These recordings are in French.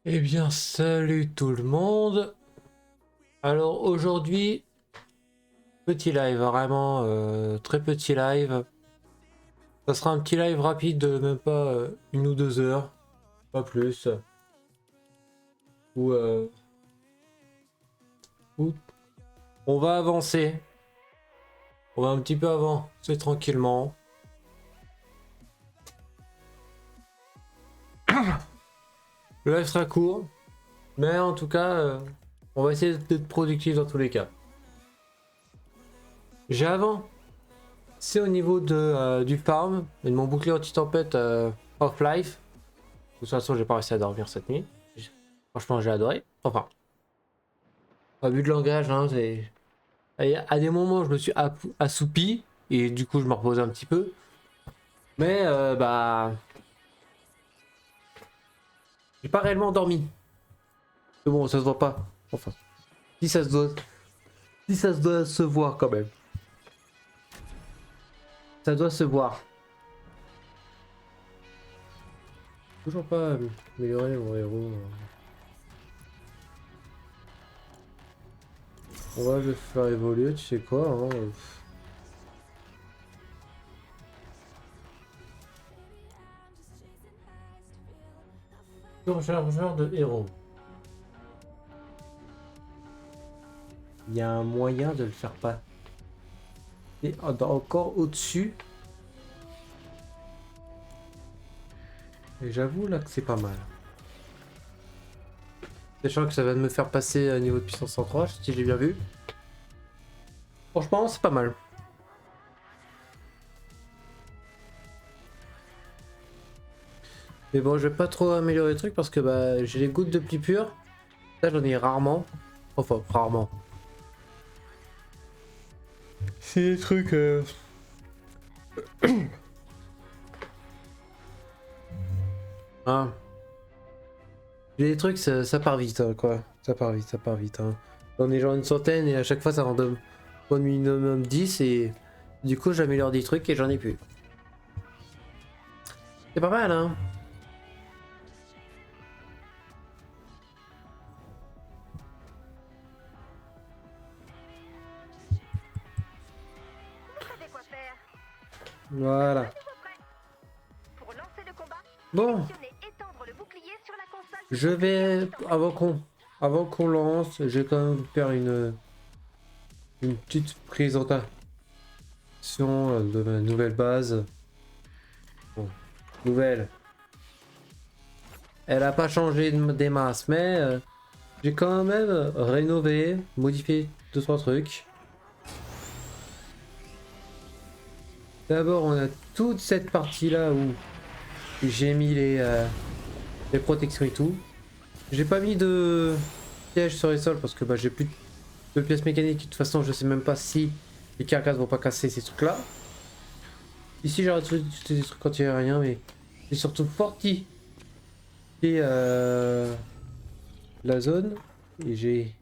Eh bien, salut tout le monde. Alors aujourd'hui, petit live, vraiment très petit live. Ça sera un petit live rapide de même pas 1 ou 2 heures, pas plus. Où, où on va avancer. On va un petit peu avancer tranquillement. Le live sera court, mais en tout cas, on va essayer d'être productif dans tous les cas. J'ai avant, c'est au niveau du farm et de mon bouclier anti-tempête off-life. De toute façon, j'ai pas réussi à dormir cette nuit. Franchement, j'ai adoré. Enfin, abus de langage, hein, à des moments, je me suis assoupi et du coup, je me repose un petit peu. Mais bah, j'ai pas réellement dormi. Mais bon, ça se voit pas. Enfin, si ça se doit, si ça se doit se voir quand même. Ça doit se voir. Toujours pas améliorer mon héros. On va le faire évoluer, tu sais quoi, hein. Surchargeur de héros. Il y a un moyen de le faire pas. Et encore au-dessus. Et j'avoue là que c'est pas mal. Sachant que ça va me faire passer à niveau de puissance 103, si j'ai bien vu. Franchement, c'est pas mal. Mais bon, je vais pas trop améliorer le truc parce que bah, j'ai les gouttes de pli pur. Ça, j'en ai rarement. Enfin, rarement. C'est des trucs. Hein. J'ai des trucs, ça part vite, hein, quoi. Ça part vite, ça part vite. Hein. J'en ai genre une centaine et à chaque fois, ça en donne au minimum 10 et du coup, j'améliore des trucs et j'en ai plus. C'est pas mal, hein. Voilà. Bon. Je vais, avant qu'on lance, je vais quand même faire une petite présentation de ma nouvelle base. Bon, nouvelle. Elle a pas changé des masses, mais j'ai quand même rénové, modifié 2-3 trucs. D'abord, on a toute cette partie-là où j'ai mis les protections et tout. J'ai pas mis de pièges sur les sols parce que bah, j'ai plus de pièces mécaniques. De toute façon, je sais même pas si les carcasses vont pas casser ces trucs-là. Ici, j'aurais trouvé des trucs quand il n'y a rien, mais j'ai surtout fortifié la zone. Et j'ai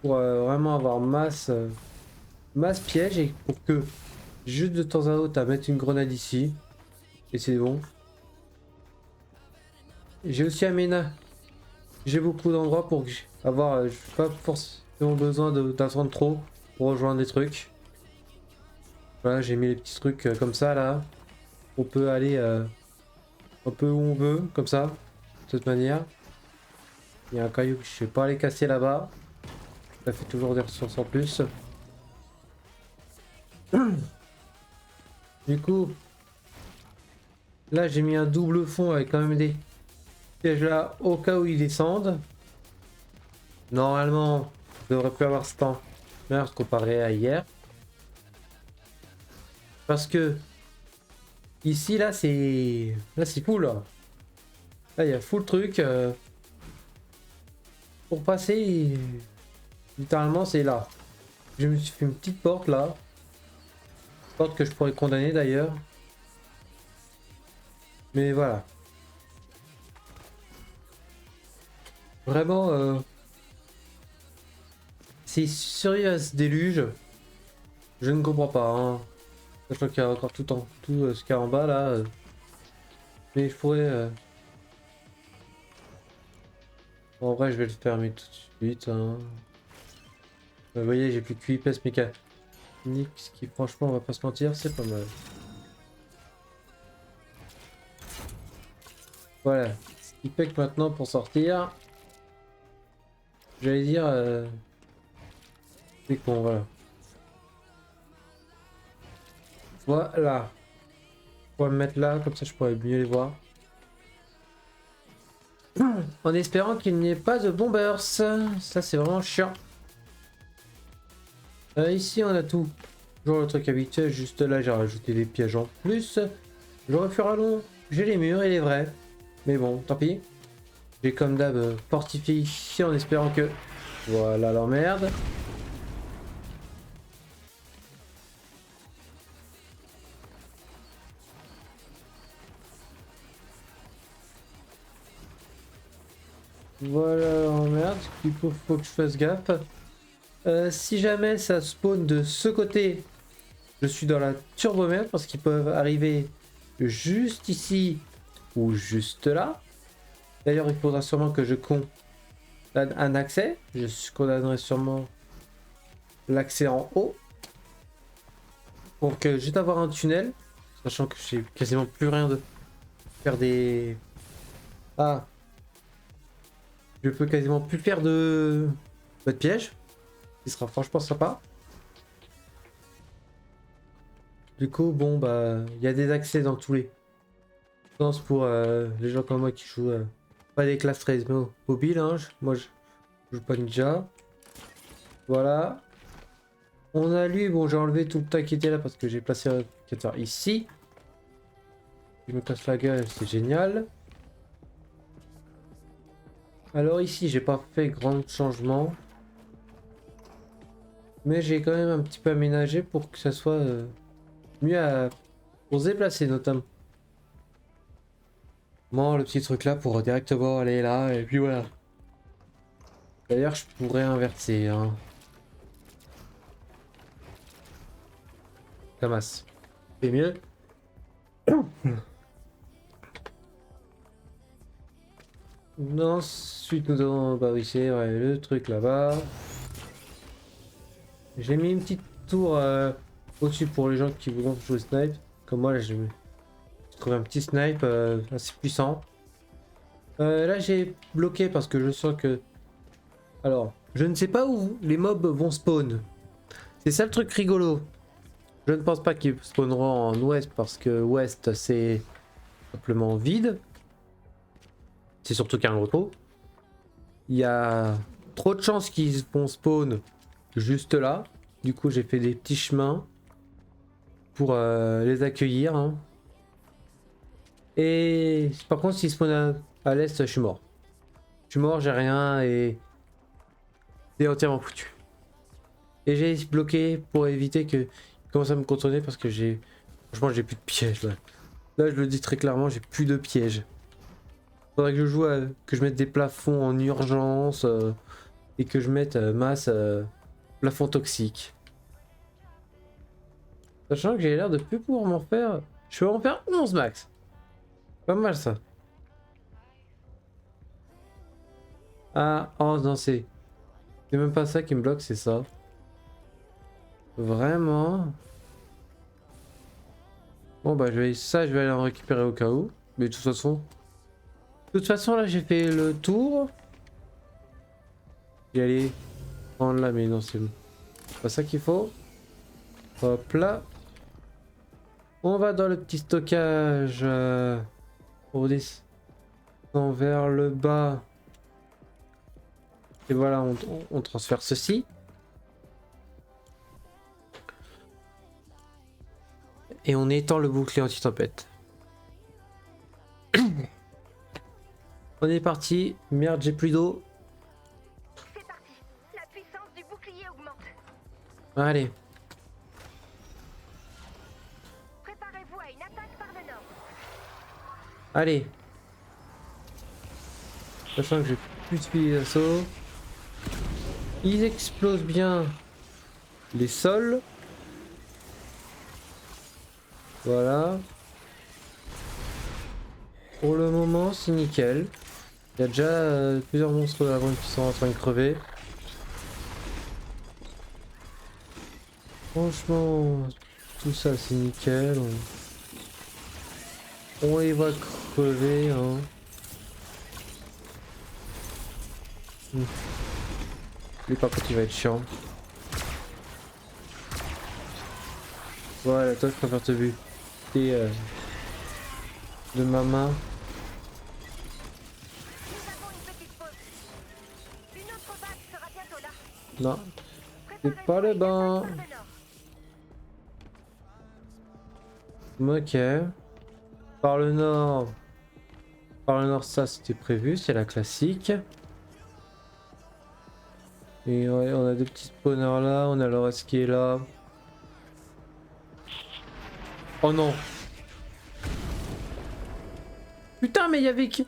pour vraiment avoir masse piège et pour que juste de temps à autre à mettre une grenade ici. Et c'est bon. J'ai aussi aménagé. J'ai beaucoup d'endroits pour avoir pas forcément besoin d'attendre trop pour rejoindre des trucs. Voilà, j'ai mis les petits trucs comme ça là. On peut aller un peu où on veut, comme ça, de cette manière. Il y a un caillou que je vais pas aller casser là-bas. Ça fait toujours des ressources en plus. Du coup, là j'ai mis un double fond avec quand même des pièges là au cas où ils descendent. Normalement, je devrais plus avoir ce temps merde comparé à hier. Parce que ici là c'est full là. Là il y a full truc. Pour passer, littéralement c'est là. Je me suis fait une petite porte là. Porte que je pourrais condamner d'ailleurs. Mais voilà. Vraiment, c'est sérieux à ce déluge. Je ne comprends pas. Hein. Je crois qu'il y a encore tout ce qu'il y a en bas là. Mais je pourrais. En vrai, je vais le fermer tout de suite. Hein. Vous voyez, j'ai plus que 8 pièces mécaniques, ce qui franchement, on va pas se mentir, c'est pas mal. Voilà. Ce qui fait que maintenant, pour sortir, j'allais dire, c'est con, voilà. Voilà. On va me mettre là, comme ça je pourrais mieux les voir. En espérant qu'il n'y ait pas de bombers. Ça, c'est vraiment chiant. Ici, on a tout. Toujours le truc habituel, juste là, j'ai rajouté des pièges en plus. J'aurais fait long. J'ai les murs, il est vrai. Mais bon, tant pis. J'ai comme d'hab fortifié ici en espérant que... Voilà l'emmerde. Voilà l'emmerde. Il faut que je fasse gaffe. Si jamais ça spawn de ce côté, je suis dans la turbo merde parce qu'ils peuvent arriver juste ici ou juste là. D'ailleurs, il faudra sûrement que je condamne un accès. Je condamnerai sûrement l'accès en haut pour que juste avoir un tunnel, sachant que j'ai quasiment plus rien de faire des... Ah, je peux quasiment plus faire de piège, qui sera franchement sympa. Du coup, bon, bah, il y a des accès dans tous les sens pour les gens comme moi qui jouent pas des classes très mobiles. Hein. Moi, je joue pas ninja. Voilà. On a lui, bon, j'ai enlevé tout le tas qui était là parce que j'ai placé un réplicateur ici. Je me casse la gueule, c'est génial. Alors ici, j'ai pas fait grand changement. Mais j'ai quand même un petit peu aménagé pour que ça soit mieux pour se déplacer notamment. Bon, le petit truc là pour directement aller là et puis voilà. D'ailleurs, je pourrais inverser. Hein. Damas. C'est mieux. Ensuite, nous avons barricé le truc là-bas. J'ai mis une petite tour au-dessus pour les gens qui voudront jouer snipe. Comme moi, là, j'ai trouvé un petit snipe assez puissant. Là, j'ai bloqué parce que je sens que... Alors, je ne sais pas où les mobs vont spawn. C'est ça le truc rigolo. Je ne pense pas qu'ils spawneront en ouest parce que ouest, c'est simplement vide. C'est surtout qu'il y a un gros trou. Il y a trop de chances qu'ils vont spawn juste là. Du coup, j'ai fait des petits chemins pour les accueillir. Hein. Et par contre, s'ils spawnent à l'est, je suis mort. Je suis mort, j'ai rien et c'est entièrement foutu. Et j'ai bloqué pour éviter qu'ils commencent à me contourner parce que j'ai... Franchement, j'ai plus de pièges là. Là, je le dis très clairement, j'ai plus de pièges. Faudrait que je joue que je mette des plafonds en urgence et que je mette masse plafond toxique. Sachant que j'ai l'air de plus pouvoir m'en faire. Je peux en faire 11 max. Pas mal ça. Ah, oh non, c'est même pas ça qui me bloque, c'est ça. Vraiment. Bon bah je vais aller en récupérer au cas où. Mais de toute façon là j'ai fait le tour. J'y allais prendre là, mais non c'est pas ça qu'il faut. Hop là. On va dans le petit stockage. On descend vers le bas. Et voilà, on transfère ceci. Et on étend le bouclier anti-tempête. On est parti. Merde, j'ai plus d'eau. C'est parti. La puissance du bouclier augmente. Allez. Préparez-vous à une attaque par le nord. Allez. Sachant que j'ai plus de piliers d'assaut. Ils explosent bien les sols. Voilà. Pour le moment, c'est nickel. Il y a déjà plusieurs monstres de la zone qui sont en train de crever. Franchement, tout ça c'est nickel. On les va crever, hein. Lui par contre il va être chiant. Voilà, toi je préfère te buter de ma main. Nous avons une petite pause. Une autre vague sera bientôt là. Non, c'est Préparez-vous pas à le une bain. attaque par le nord. Ok. Par le nord. Par le nord, ça c'était prévu, c'est la classique. Et ouais, on a des petits spawners là, on a le reste qui est là. Oh non! Putain, mais il y avait qui?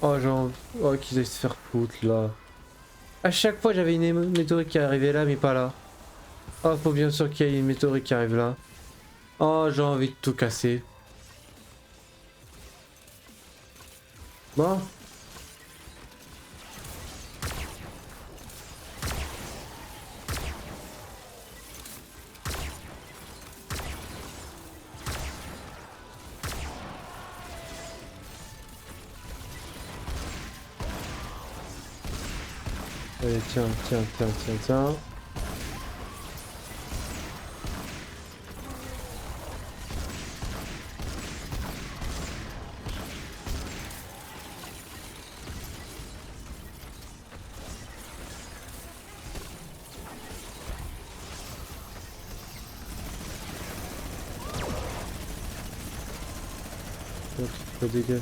Oh, genre. Oh, qu'ils aillent se faire foutre là. À chaque fois, j'avais une météorite qui arrivait là, mais pas là. Oh, faut bien sûr qu'il y ait une météorite qui arrive là. Oh, j'ai envie de tout casser. Bon. Allez, tiens, tiens, tiens, tiens, tiens. Pas dégâts.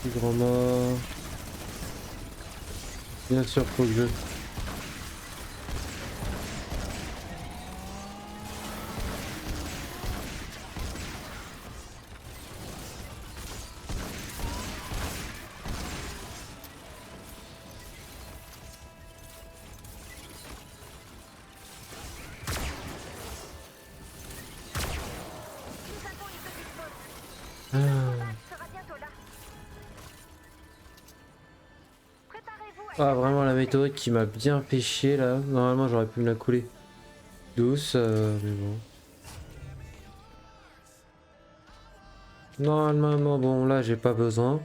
Plus grand mort. Bien sûr, faut que je. Nous avons une petite pause. Ah. Une vague sera bientôt là. Préparez-vous à une Ah, attaque vraiment la par le météorite qui m'a bien fait chier là. Normalement, j'aurais pu me la couler douce, mais bon. Normalement, bon, là, j'ai pas besoin.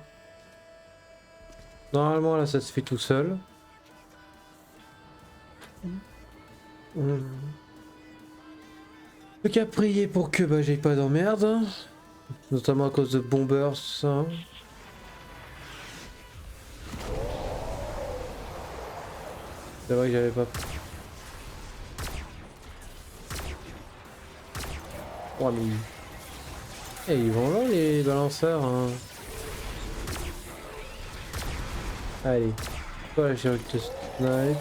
Normalement, là, ça se fait tout seul. Plus qu'à prier pour que bah, j'ai pas d'emmerde. Hein. Notamment à cause de bombers, ça. C'est vrai que j'avais pas. Oh, mais. Eh, ils vont là, les balanceurs. Hein. Allez. Toi, j'ai envie de te snipe.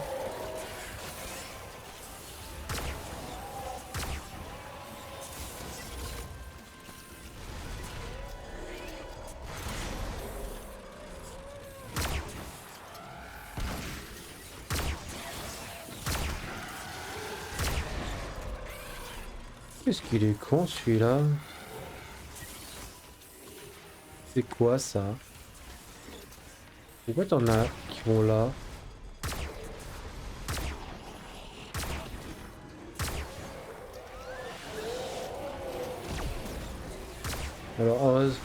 Qu'est-ce qu'il est con celui-là? C'est quoi ça? Pourquoi t'en as qui vont là? Alors heureusement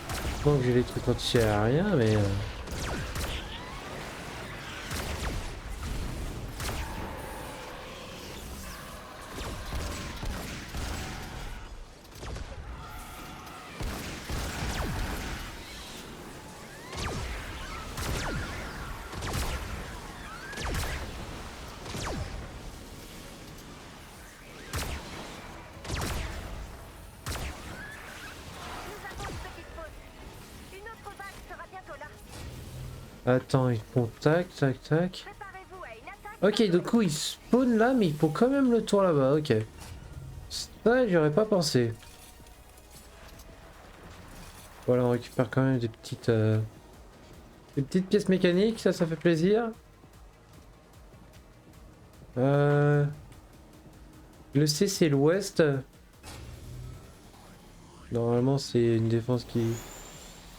que j'ai les trucs anti-aériens, mais... Nous avons une petite pause. Une autre vague sera bientôt là. Attends, ils font tac, tac, tac. Préparez-vous à une attaque. Ok, du coup, ils spawnent là, mais ils font quand même le tour là-bas, ok. Ça, j'aurais pas pensé. Voilà, on récupère quand même des petites pièces mécaniques, ça fait plaisir. Le C, c'est l'ouest. Normalement, c'est une défense qui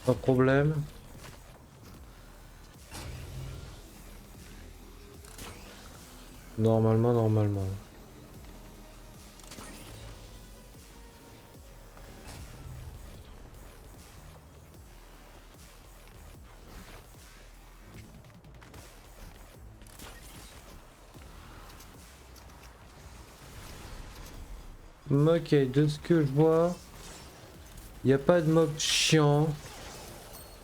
Pas de problème. Normalement. Ok, de ce que je vois, il n'y a pas de mob chiant.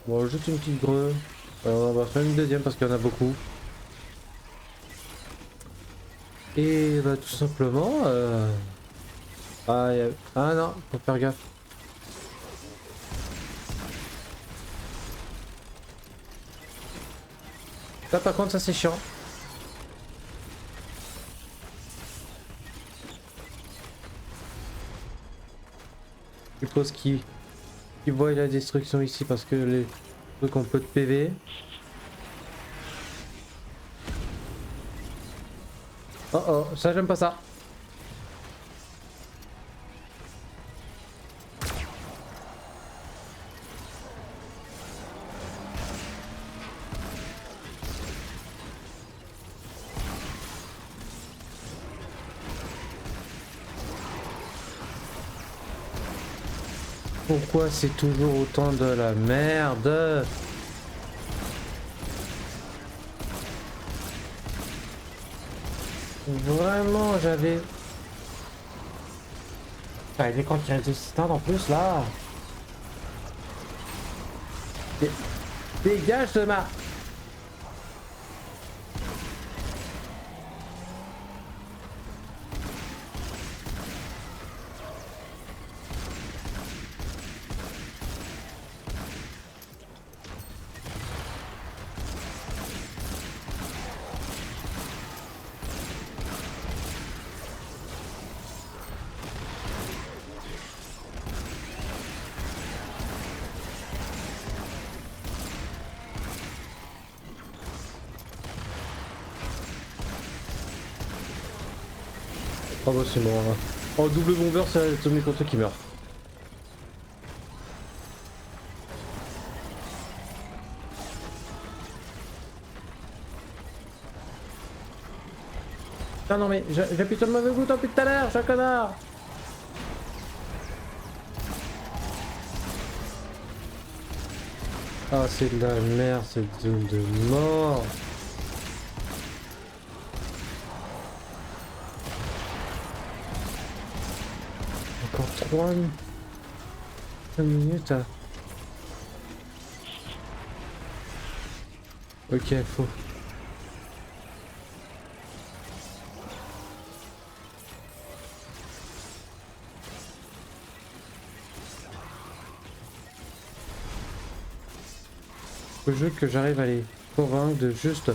Bon, juste une petite greu. On va faire une deuxième parce qu'il y en a beaucoup. Et bah tout simplement... Ah, ah non, faut faire gaffe. Là par contre ça c'est chiant. Je suppose qu'il voit la destruction ici parce que les trucs ont peu de PV. Oh oh, ça j'aime pas ça. Pourquoi c'est toujours autant de la merde? Vraiment, j'avais... Ah, l'écran qui résiste en plus là. Dégage de ma... Oh bah c'est mort. Hein. Oh double bomber, c'est Tommy contre qui meurt. Ah non mais j'appuie sur le mauvais bouton depuis tout à l'heure, je suis un connard. Ah c'est de la merde cette zone de mort. Encore 3 minutes. Ok, faut. Le jeu que j'arrive à les convaincre de juste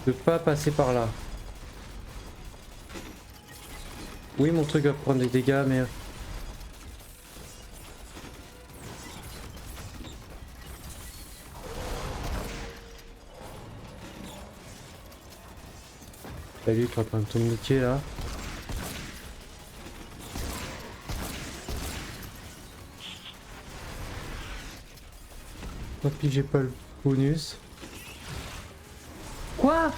de pas passer par là. Oui mon truc va prendre des dégâts mais... Salut, tu es en train de te niquer là. Tant pis j'ai pas le bonus. Quoi?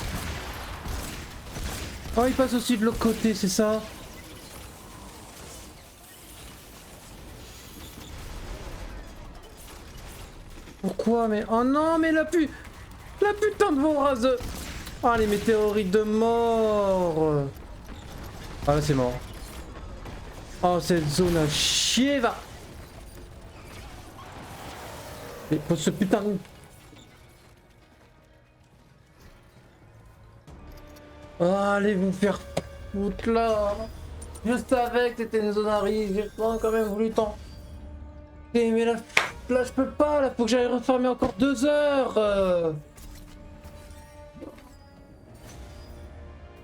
Oh il passe aussi de l'autre côté, c'est ça? Pourquoi? Mais... Oh non mais la putain de vorase de... Ah les météorites de mort. Ah là c'est mort. Oh cette zone à chier va. Mais pour ce putain de... Oh, allez vous faire foutre là. Je savais que c'était une zone à risque, j'ai quand même voulu tant. Mais là je peux pas, là faut que j'aille refermer encore 2 heures.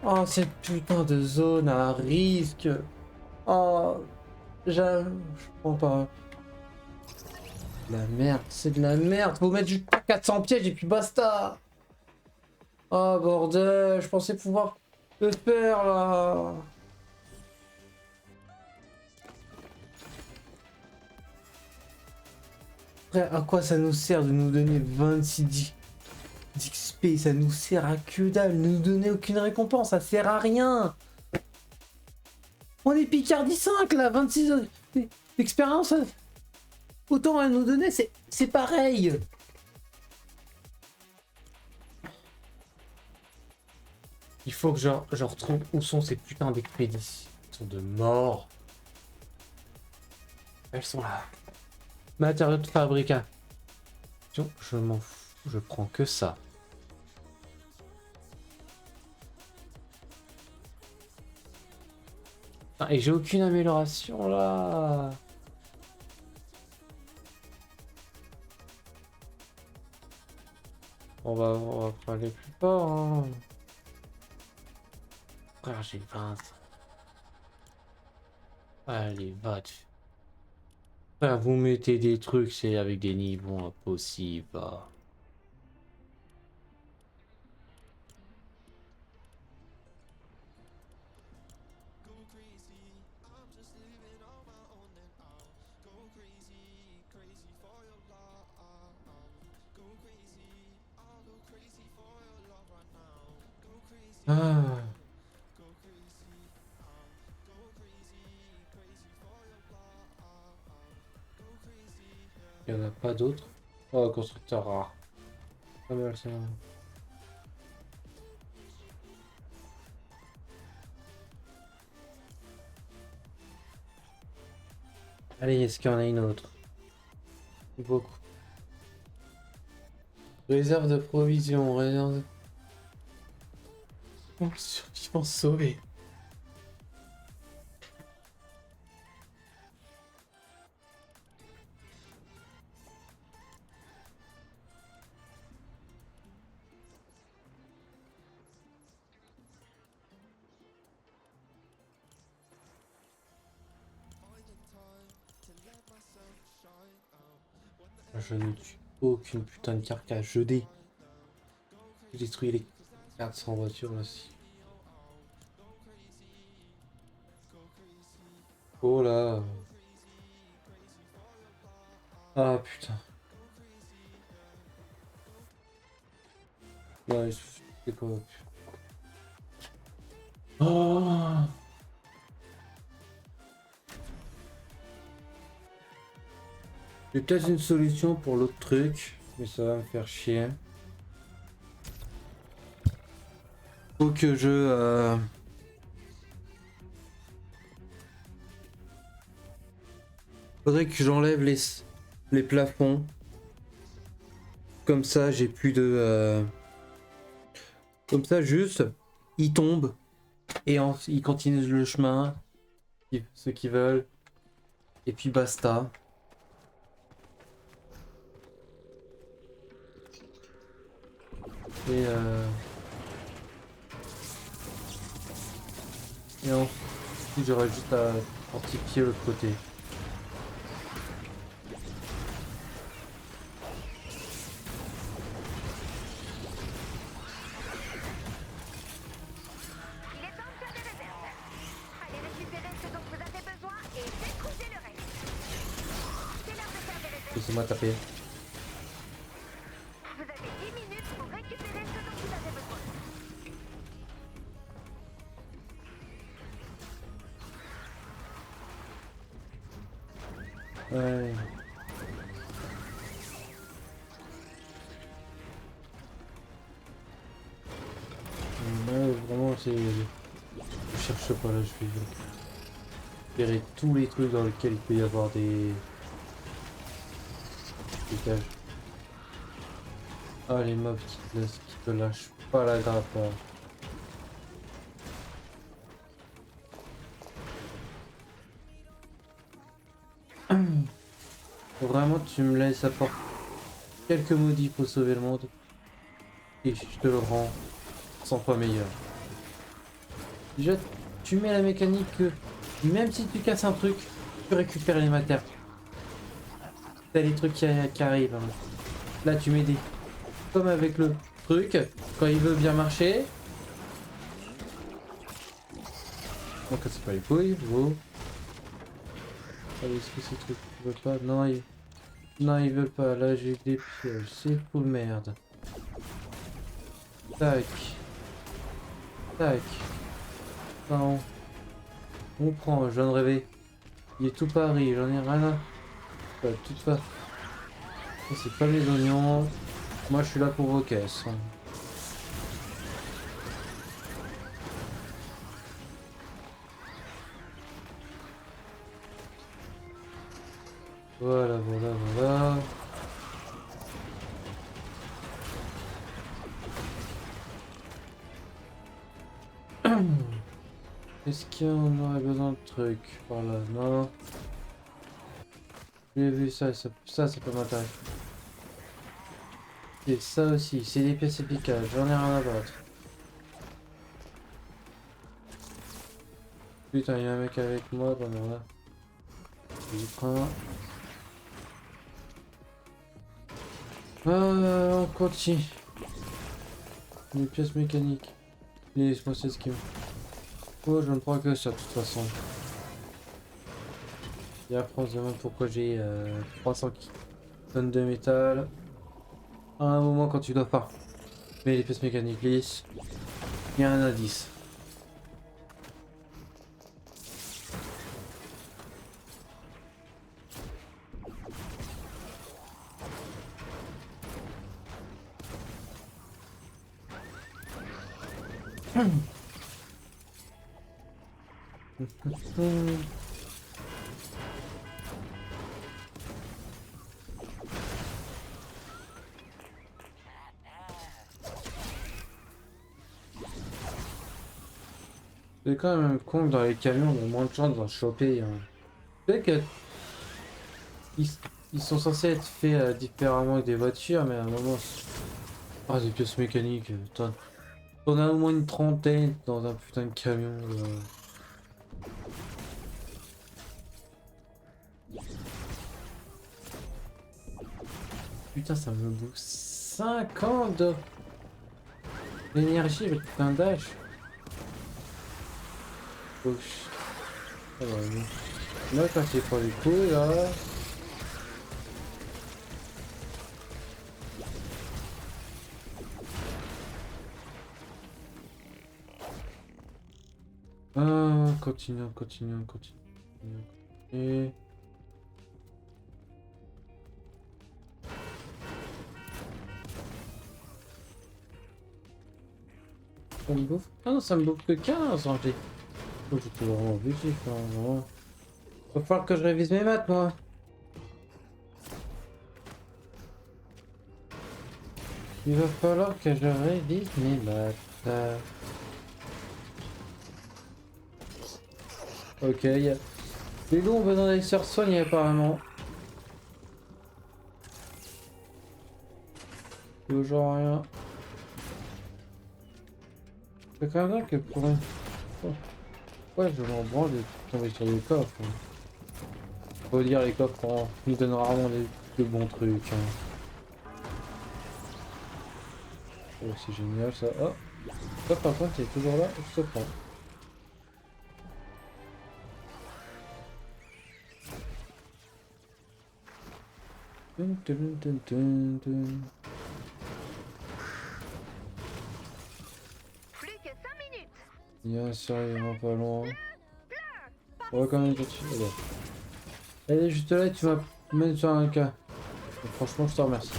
Oh cette putain de zone à risque. Oh, je comprends pas. La merde, c'est de la merde. Faut mettre juste 400 pièges et puis basta. Oh bordel, je pensais pouvoir le faire là. Frère, à quoi ça nous sert de nous donner 26 d'XP? Ça nous sert à que dalle. Ne nous donner aucune récompense, ça sert à rien. On est Picardie 5 là, 26 d'expérience. Autant à nous donner, c'est pareil. Il faut que je retrouve où sont ces putains d'expéditions. Ils sont de mort. Elles sont là. Matériaux de fabrication. Je m'en fous. Je prends que ça. Ah, et j'ai aucune amélioration là. On va pas aller plus fort. Hein. Frère, j'ai 20. Allez, va. Frère, vous mettez des trucs, c'est avec des niveaux impossibles. Va. Ah. Il n'y en a pas d'autres. Oh, constructeur rare. Pas mal ça. Allez, est-ce qu'il y en a une autre? Beaucoup. Réserve de provisions, réserve de... Oh, survivant sauvé. Je ne tue aucune putain de carcasse, je détruis les 400 voitures là aussi. Oh là. Ah putain. Ouais, c'est quoi? Oh. J'ai peut-être une solution pour l'autre truc, mais ça va me faire chier. Faut que faudrait que j'enlève les plafonds. Comme ça, j'ai plus de... Comme ça, juste, ils tombent. Et ils continuent le chemin. Ceux qui veulent. Et puis basta. Et ensuite, j'aurais juste à fortifier l'autre côté. Il est temps de faire des réserves. Allez récupérer ce dont vous avez besoin et détruisez le reste. C'est l'heure de faire des réserves. Laissez-moi taper. Vous avez 10 minutes pour récupérer ce dont vous avez besoin. Ouais. Ouais, vraiment, c'est... Je cherche pas là, je vais récupérer tous les trucs dans lesquels il peut y avoir des cages. Ah, les mobs qui te lâchent pas la grappe là. Faut vraiment tu me laisses apporter quelques modifs pour sauver le monde et je te le rends 100 fois meilleur. Déjà, tu mets la mécanique que même si tu casses un truc, tu récupères les matières. T'as les trucs qui arrivent. Hein. Là, tu mets des... Comme avec le truc, quand il veut bien marcher. Donc, c'est pas les couilles, gros. Allez, est-ce que ces trucs tu veux pas? Non, Non, ils veulent pas. Là, j'ai des pièges. C'est full merde. Tac. Tac. Non. On prend, je viens de rêver. Il est tout Paris, j'en ai rien à... Pas toute façon. C'est pas mes oignons. Moi, je suis là pour vos caisses. Voilà, voilà, voilà. Est-ce qu'on aurait besoin de trucs par là? Non. J'ai vu ça, ça peut m'intéresser. Et ça aussi, c'est des pièces efficaces, j'en ai rien à battre. Putain, il y a un mec avec moi, bon là. Je prends. On continue. Les pièces mécaniques. Laisse-moi c'est ce qu'il me faut. Je ne prends que ça de toute façon. Et après on se demande pourquoi j'ai 300 tonnes de métal. À un moment quand tu dois pas. Mais les pièces mécaniques lisses. Il y a un indice. C'est quand même con que dans les camions, on a moins de chance d'en choper. Hein. Peut-être que ils, ils sont censés être faits différemment que des voitures, mais à un moment. Ah, des pièces mécaniques, t'en as au moins une trentaine dans un putain de camion. Putain, ça me bouffe 50 d'énergie avec plein d'âge. Oh, ah bah, oui. Là, quand c'est pour les couilles, là. Ah, continue, continue, continue. Et... ça me bouffe. Ah non, ça me bouffe que 15 en fait. Oh, j'étais vraiment abusif, hein, vraiment. Va falloir que je révise mes maths, moi. Il va falloir que je révise mes maths. Ok, y a... les loups ont besoin d'aller se soigner apparemment. Toujours rien. C'est quand même vrai que pour un... Oh. Ouais, je m'en branle de tomber sur des coffres. Hein. Faut dire, les coffres nous donnent rarement de bons trucs. Hein. Oh, c'est génial ça. Oh, toi par contre, t'es toujours là, je te prends. Dun, dun, dun, dun, dun. Plus que 5 minutes. Bien sûr, il est vraiment pas loin. On va quand même continuer. Elle est juste là et tu m'amènes sur un cas. Donc, franchement, je te remercie.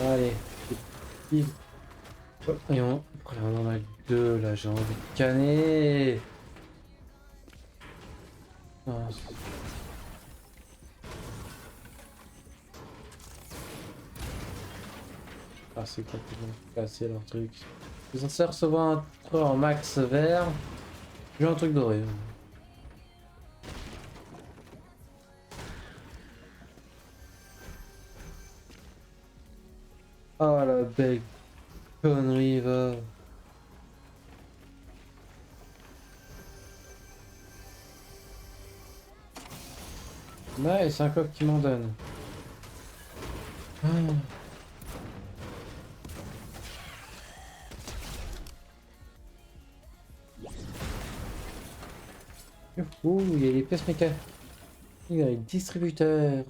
Allez, c'est pile. Et on en a deux là, j'ai envie de canner. Ah, c'est complètement cassé leur truc. Ils sont censés recevoir un truc en max vert. J'ai un truc doré. Ah la belle connerie va. Ouais, c'est un coq qui m'en donne. Ah. Ouh, il y a des pièces mécaniques. Il y a des distributeurs.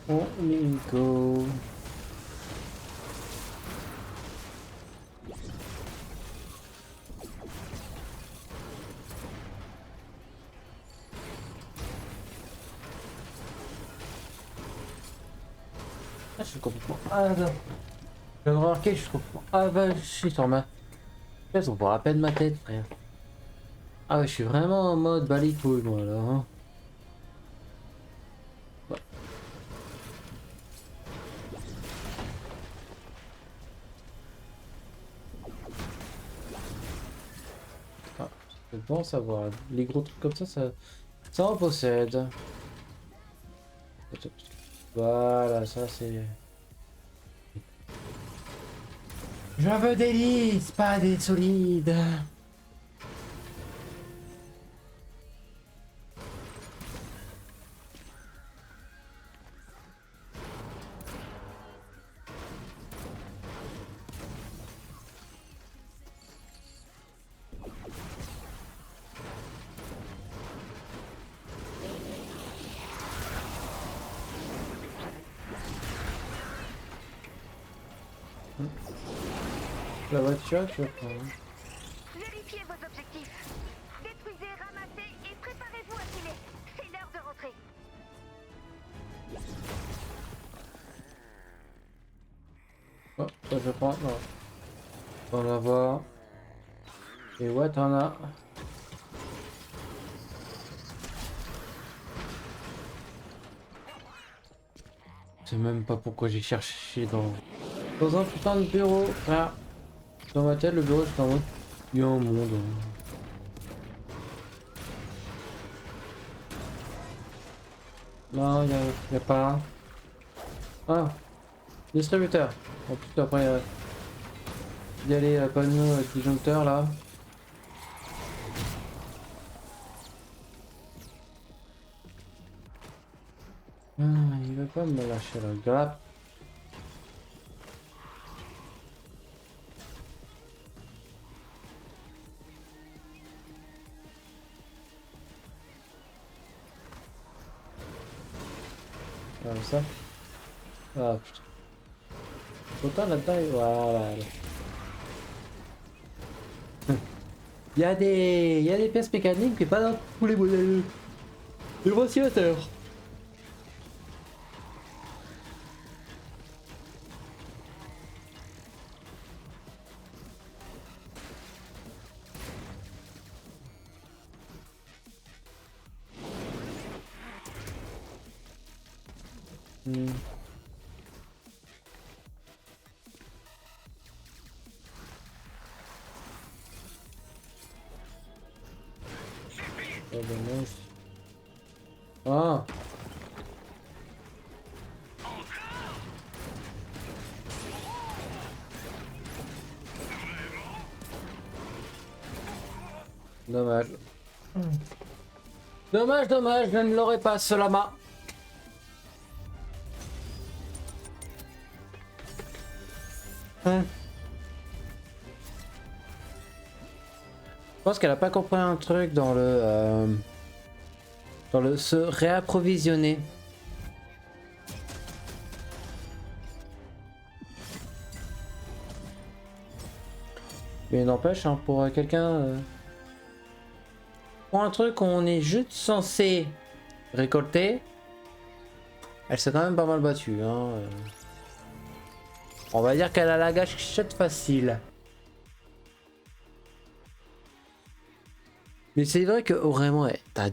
On y go. Ah, je suis complètement... Ah, non. Je viens de remarquer, je suis complètement... Ah bah, je suis sur ma... On voit à peine ma tête, frère. Ah ouais, je suis vraiment en mode balicouille, moi, là. Hein. Ouais. Ah, c'est bon à savoir. Les gros trucs comme ça en possède. Voilà, ça c'est... Je veux des lisses, pas des solides. La voiture, tu vas prendre. Vérifiez vos objectifs. Détruisez, ramassez et préparez-vous à filer. C'est l'heure de rentrer. Oh, ça je prends. Non. On va voir. Et ouais, t'en as. Je sais même pas pourquoi j'ai cherché dans un putain de bureau. Frère. Dans ma tête, le bureau, j'étais en mode. Il y a un monde. Non, y a pas. Ah, distributeur. En plus, après, y aller à panneau disjoncteur là. Ah, il veut pas me lâcher la grappe. Comme ça. Ah putain. Autant là-dedans, voilà. Il y a des pièces mécaniques, mais pas dans tous les modèles. Les ventilateurs. Hmm. Oh, dommage. Ah. Dommage. Dommage, dommage, je ne l'aurais pas, cela m'a. Je pense qu'elle a pas compris un truc dans le se réapprovisionner. Mais n'empêche, hein, pour quelqu'un, pour un truc qu'on est juste censé récolter, elle s'est quand même pas mal battue. Hein. On va dire qu'elle a la gâchette facile. Mais c'est vrai que vraiment, t'as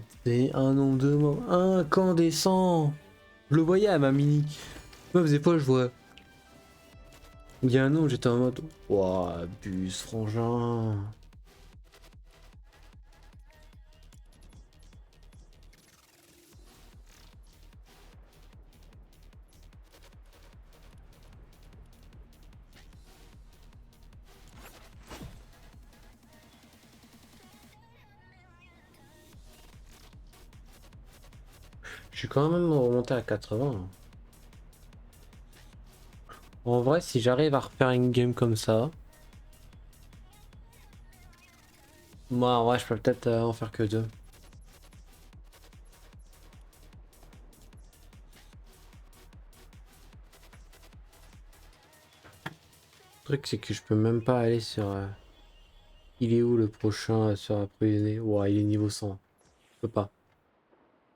un nombre de mots incandescent. Je le voyais à ma mini. Meuf, des fois, je vois. Il y a un nom, j'étais en mode. Ouah, abuse, frangin. suis quand même remonté à 80. En vrai, si j'arrive à refaire une game comme ça, moi en vrai je peux peut-être en faire que 2. Le truc c'est que je peux même pas aller sur... Il est où le prochain sur la prisonnier? Ouais, il est niveau 100. Je peux pas.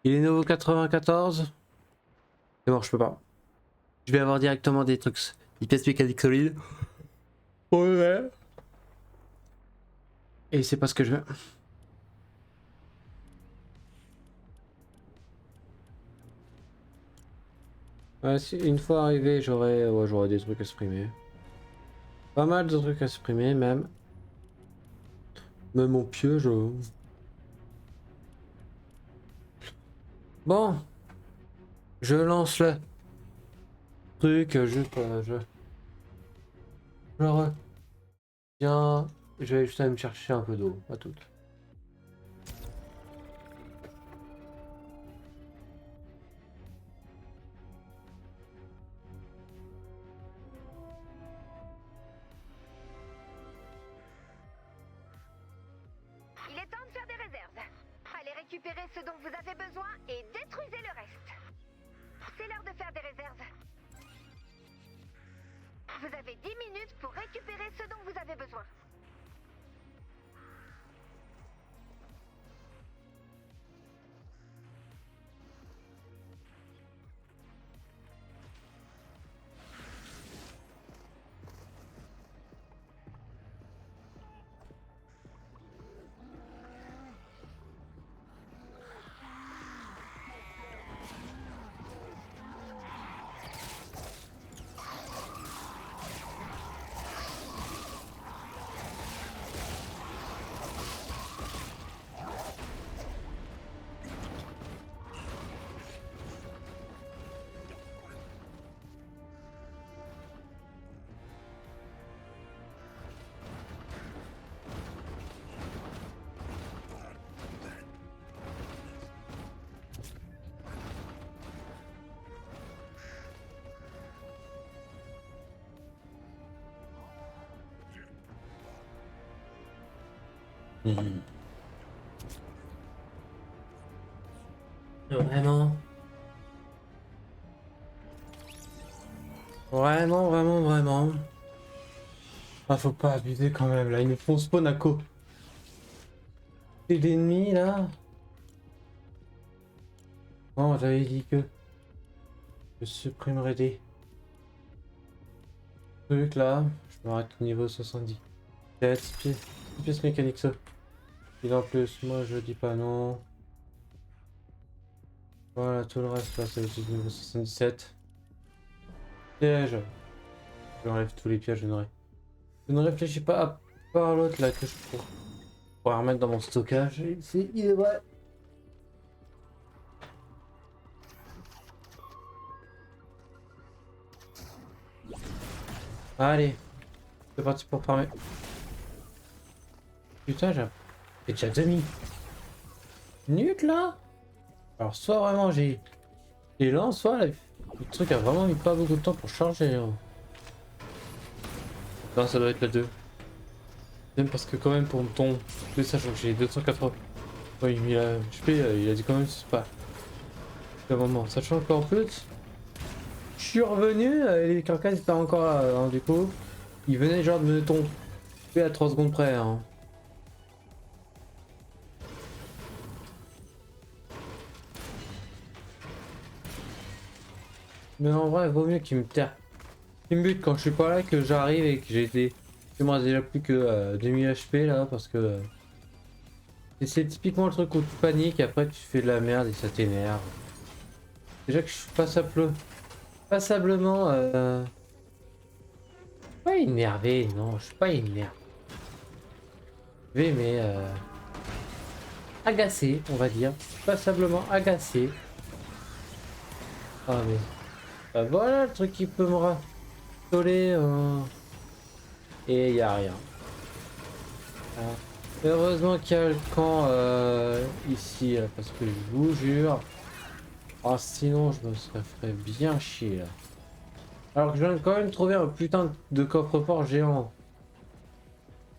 Il est niveau 94. C'est mort, je peux pas. Je vais avoir directement des trucs, des pièces mécaniques solides. Ouais. Et c'est pas ce que je veux. Ouais, si une fois arrivé, j'aurais des trucs à supprimer. Pas mal de trucs à supprimer, même. Même mon pieu, Bon, je lance le truc, je reviens. Je vais juste aller me chercher un peu d'eau, pas toute. Il est temps de faire des réserves. Allez récupérer ce dont vous avez besoin et détruisez le reste. C'est l'heure de faire des réserves. Vous avez 10 minutes pour récupérer ce dont vous avez besoin. Vraiment. Vraiment. Ah, faut pas abuser quand même, là. Ils nous font spawn à co. C'est l'ennemi, là. Bon, j'avais dit que je supprimerais des trucs, là. Je m'arrête au niveau 70. 7 pièces mécaniques, ça. Et en plus, moi, je dis pas non. Voilà, tout le reste, là, c'est aussi niveau 77. Piège. J'enlève tous les pièges, je ne réfléchis pas à part l'autre, là, que je pourrais remettre dans mon stockage. Il est vrai. Allez, c'est parti pour farmer. Putain, j'ai déjà demi. Minutes là. Alors soit vraiment j'ai lance, soit là, le truc a vraiment mis pas beaucoup de temps pour charger. Hein. Non, ça doit être la 2. Même parce que quand même pour ton plus sachant que j'ai 280. Oui, il a HP, il a dit quand même c'est pas le moment. Sachant qu'en plus, je suis revenu, les carcasses étaient encore là, hein, du coup. Il venait genre de me tomber à 3 secondes près. Hein. Mais en vrai, vaut mieux qu'il me terre. Il me bute quand je suis pas là, que j'arrive et que j'ai été. Il me reste déjà plus que 2000 HP là, parce que. C'est typiquement le truc où tu paniques et après tu fais de la merde et ça t'énerve. Déjà que je suis passablement. Pas énervé, non, je suis pas énervé. Mais. Agacé, on va dire. Passablement agacé. Ah, mais. Bah, voilà le truc qui peut me ratoler. Et y a rien. Heureusement qu'il y a le camp ici, parce que je vous jure, Ah, sinon, je me serais fait bien chier là. Alors que je viens de quand même trouver un putain de coffre-fort géant.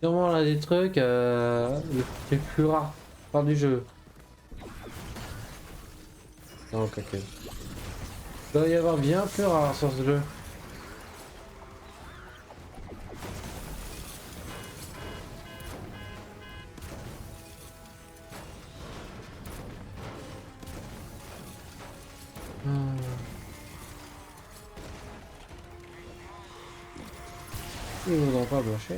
Sûrement là des trucs les plus rares par du jeu. Non, ok. Il doit y avoir bien plus rare sur ce jeu. Hmm. Ils voudront pas bâcher.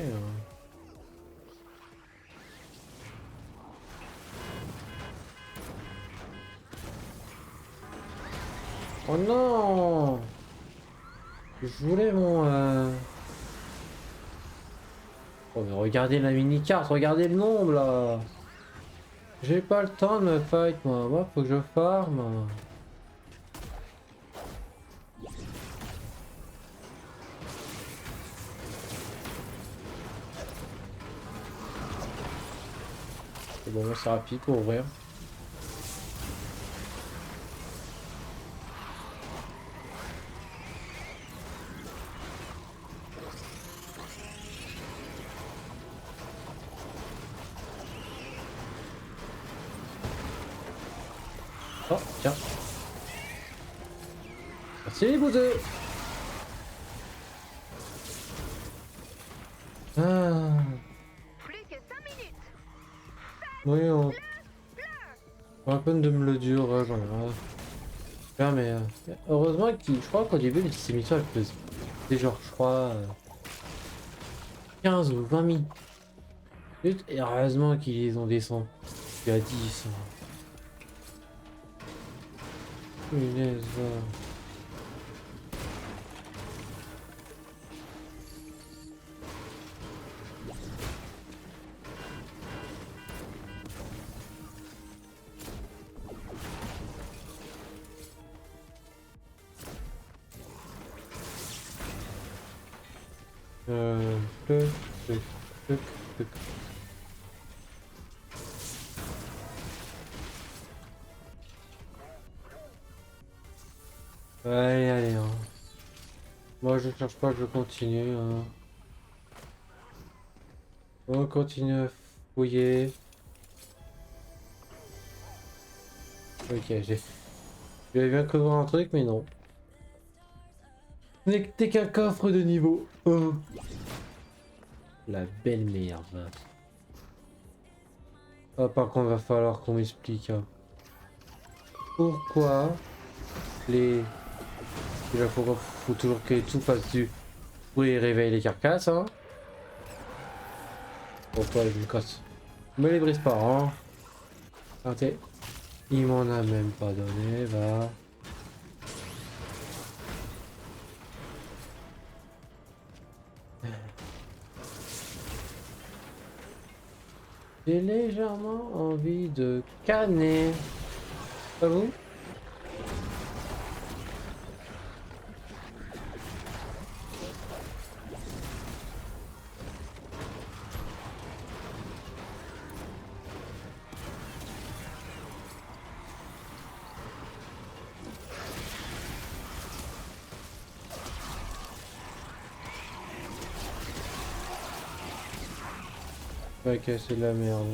Oh non! Je voulais mon... Oh mais regardez la mini-carte, regardez le nombre là! J'ai pas le temps de me fight moi, moi faut que je farm. C'est bon, c'est rapide pour ouvrir. Oh tiens. Merci les bouseux! Ah, Plus que 5 minutes. oui, on va peine de me le dire, ouais, j'en ai marre. Bien, mais heureusement qu'il, je crois qu'au début, ces missions, elles faisaient genre, je crois, 15 ou 20 minutes. Et heureusement qu'ils les ont descendu à 10. Punaise, va. Tuc, tuc, tuc, tuc. Allez, allez, hein. Moi, je cherche pas, je continue, hein. On continue à fouiller. Ok, j'avais bien cru voir un truc, mais non. N'est que qu'un coffre de niveau 1. La belle merde. Ah, par contre, va falloir qu'on m'explique, hein. Pourquoi les... Déjà, faut toujours que tout fasse du bruit et réveille les carcasses, hein. Pourquoi je me casse? Me les brise pas, hein. Attendez. Il m'en a même pas donné, va. J'ai légèrement envie de canner. Pas vous? Ok, c'est de la merde.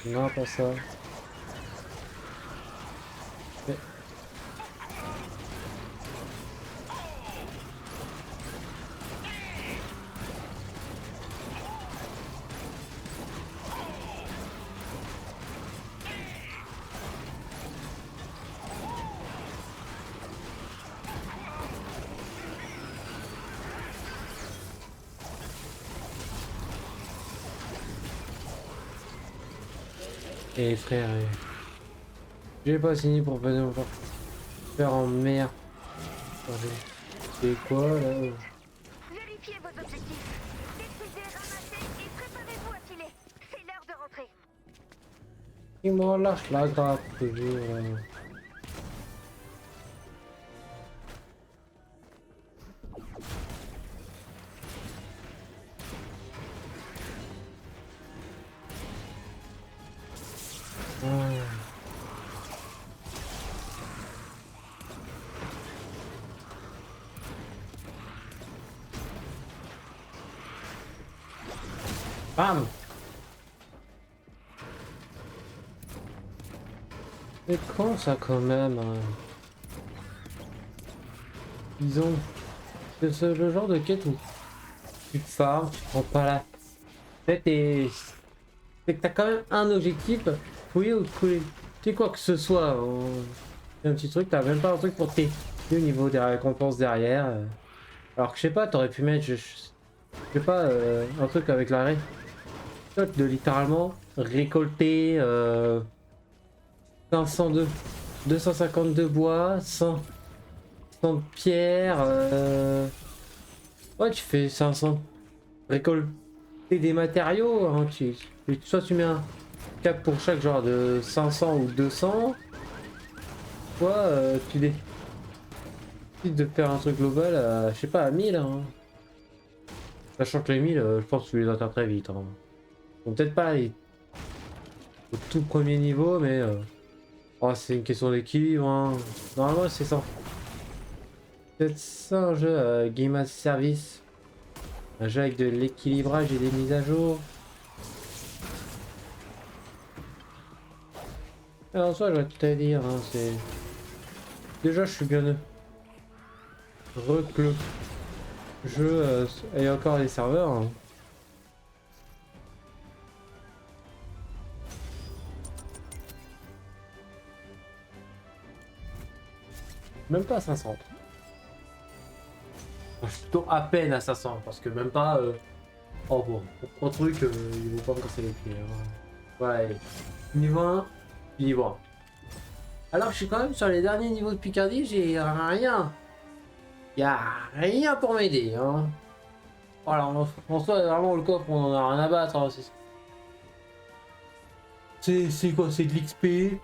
Non, pas ça. Mais- Et frère, j'ai pas signé pour venir me faire en merde. Attendez. C'est quoi là? Vérifiez vos objectifs. Détruisez, ramassez et préparez-vous à filer. C'est l'heure de rentrer. Il m'en lâche la grappe toujours. Bam. C'est con ça quand même. Hein. Disons. C'est le genre de quête où tu te farmes, tu prends pas la tête et. C'est que t'as quand même un objectif. Oui ou couler. Tu sais quoi que ce soit. Un petit truc, t'as même pas un truc pour t'aider au niveau des récompenses derrière. Alors que je sais pas, t'aurais pu mettre. Je sais pas, un truc avec la de littéralement récolter 502, 252 bois, 100 de pierre. Ouais, tu fais 500. Récolter des matériaux. Hein, soit tu mets un cap pour chaque genre de 500 ou 200. Soit tu décides de faire un truc global à, je sais pas, à 1000. Hein. Sachant que les 1000, je pense que tu les atteins très vite. Hein. Bon, peut-être pas aller au tout premier niveau, mais oh, c'est une question d'équilibre. Hein. Normalement, c'est ça. Peut-être ça un jeu Game as Service. Un jeu avec de l'équilibrage et des mises à jour. Alors ça, je vais te dire, hein, c'est... Déjà, je suis bien reclus. Jeu et encore des serveurs. Hein. Même pas à 500. Je suis plutôt à peine à 500 parce que même pas. Oh bon, un truc, il vaut pas me casser les pieds. Hein. Ouais, niveau 1, niveau 1. Alors je suis quand même sur les derniers niveaux de Picardie, j'ai rien. Y'a rien pour m'aider. Hein. Voilà, en soi, vraiment le coffre, on en a rien à battre. Hein. C'est quoi? C'est de l'XP.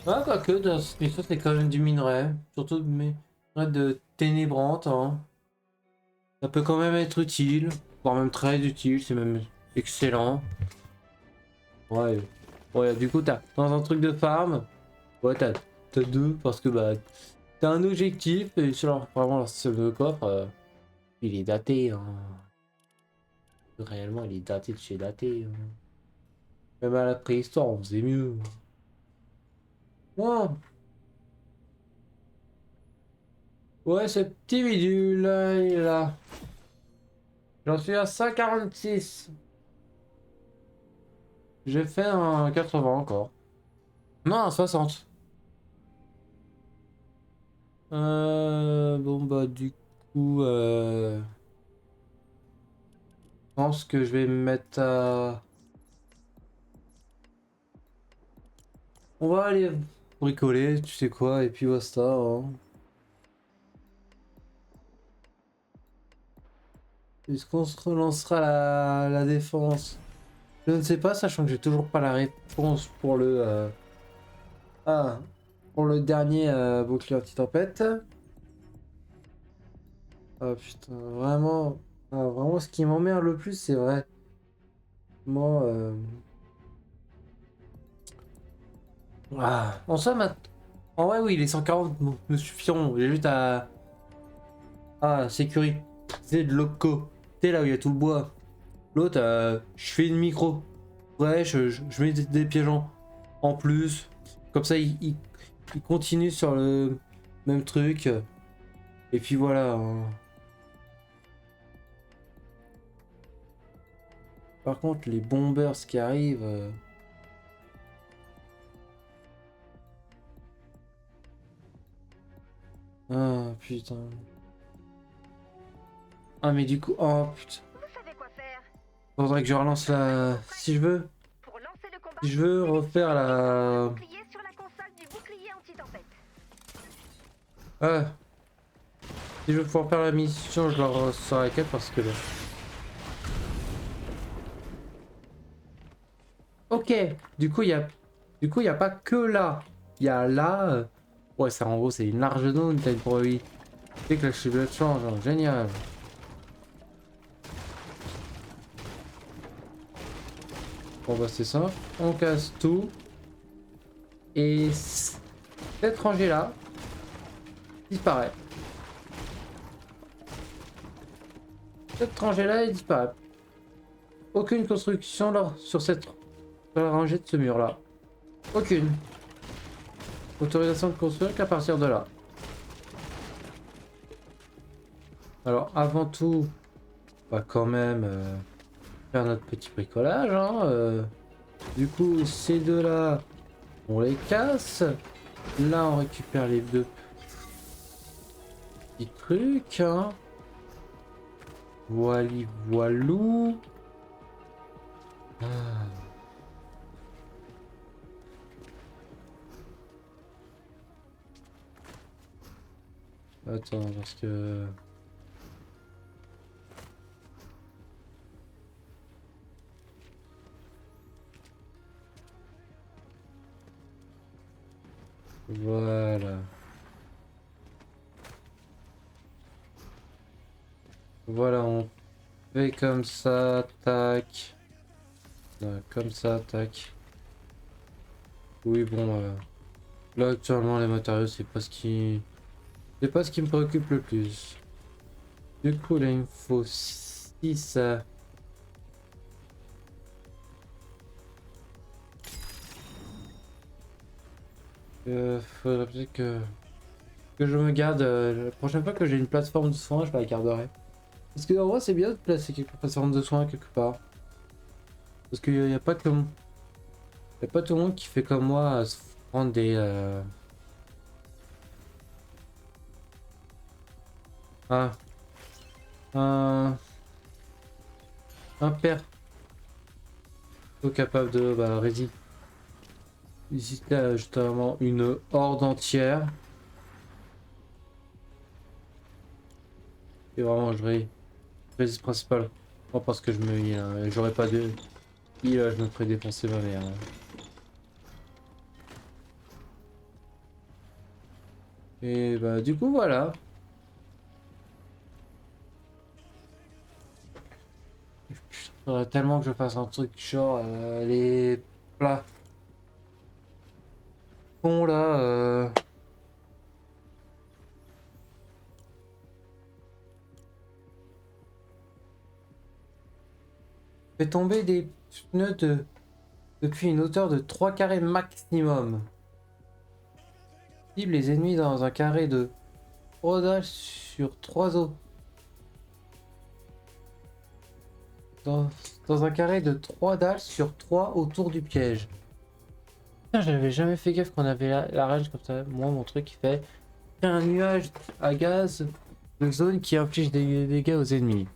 Ah, quoique, dans ce mission, c'est quand même du minerai. Surtout de minerai de ténébrante. Hein. Ça peut quand même être utile, voire même très utile, c'est même excellent. Ouais, ouais, du coup, t'as dans un truc de farm, ouais, t'as deux parce que bah, t'as un objectif et sur vraiment leur système de coffre, il est daté. Hein. Réellement, il est daté de chez daté. Hein. Même à la préhistoire, on faisait mieux. Ouais, ouais, ce petit bidule là, il est là. J'en suis à 146. J'ai fait un 80 encore. Non, un 60. Bon bah du coup, je pense que je vais me mettre à... On va aller bricoler, tu sais quoi, et puis basta. Hein. Est-ce qu'on se relancera la défense? Je ne sais pas, sachant que j'ai toujours pas la réponse pour le... Ah, pour le dernier bouclier anti-tempête. Ah putain, vraiment... Ah, vraiment, ce qui m'emmerde le plus, c'est vrai. Moi... Ah, en soi, en vrai, oui, les 140 me suffiront. J'ai juste à... Ah, sécuriser de loco. Tu sais, là où il y a tout le bois. L'autre, je fais une micro. Ouais, je mets des pièges en plus. Comme ça, il continue sur le même truc. Et puis voilà. Hein. Par contre, les bombers qui arrivent... Ah, putain. Ah, mais du coup... Oh, putain. Vous savez quoi faire. Faudrait que je relance la... Si je veux... Pour lancer le combat, Si je veux refaire la... bouclier sur la console du bouclier anti-tempête. Ah. Si je veux pouvoir faire la mission, je leur sors la quête parce que... Ok. Du coup, il y a... Du coup, il n'y a pas que là. Il y a là... Ouais, ça en gros, c'est une large zone. T'as une probabilité que la ciblette change. Hein. Génial. Bon bah c'est ça. On casse tout. Et cette rangée là disparaît. Cette rangée là elle disparaît. aucune construction là, sur sur la rangée de ce mur là. Aucune. Autorisation de construire qu'à partir de là. Alors avant tout, on va quand même faire notre petit bricolage. Hein, Du coup, ces deux là, on les casse. Là, on récupère les deux petits trucs. Hein. Voili voilou. Ah. Attends, parce que... Voilà. Voilà, on fait comme ça, tac. Comme ça, tac. Oui, bon, là actuellement les matériaux c'est pas ce qui... C'est pas ce qui me préoccupe le plus. Du coup là il me faut 6... faudrait peut-être que je me garde... la prochaine fois que j'ai une plateforme de soins, je la garderai. Parce que en vrai c'est bien de placer quelques plateformes de soins quelque part. Parce qu'il n'y a pas que... Y a pas tout le monde qui fait comme moi à se prendre des... Ah... Un père capable de résister justement une horde entière. Et vraiment résiste principal. Non parce que je me j'aurais pas de je me ferais défoncer ma mère. Hein. Et bah du coup voilà. Faudrait tellement que je fasse un truc genre les plats bon là fait tomber des pneus depuis une hauteur de 3 carrés maximum. Cible les ennemis dans un carré de 3 dalles sur 3 os. Dans un carré de 3 dalles sur 3 autour du piège. Putain, j'avais jamais fait gaffe qu'on avait la range comme ça. Moi, mon truc, il fait un nuage à gaz de zone qui inflige des dégâts aux ennemis.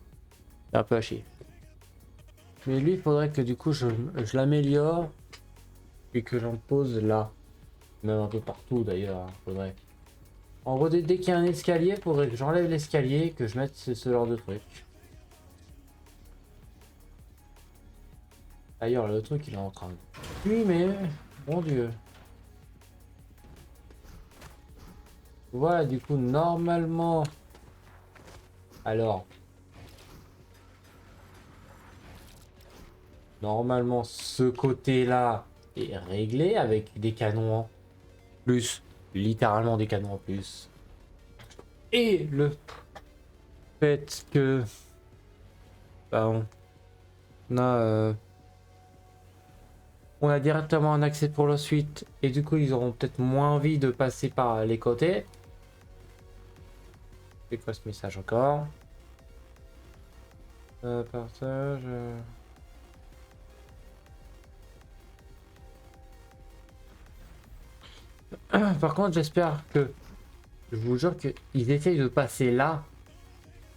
C'est un peu à chier. Mais lui, il faudrait que du coup, je l'améliore et que j'en pose là. Même un peu partout d'ailleurs, hein, faudrait. En gros, dès qu'il y a un escalier, faudrait que j'enlève l'escalier et que je mette ce genre de truc. D'ailleurs, le truc, il est en train de... Oui, mais... Mon Dieu. Voilà, du coup, normalement... Alors... Normalement, ce côté-là est réglé avec des canons en plus. Littéralement des canons en plus. Et le fait que... Bah, on a directement un accès pour la suite. Et du coup, ils auront peut-être moins envie de passer par les côtés. C'est quoi ce message encore? Partage... Par contre, j'espère que... Je vous jure qu'ils essayent de passer là.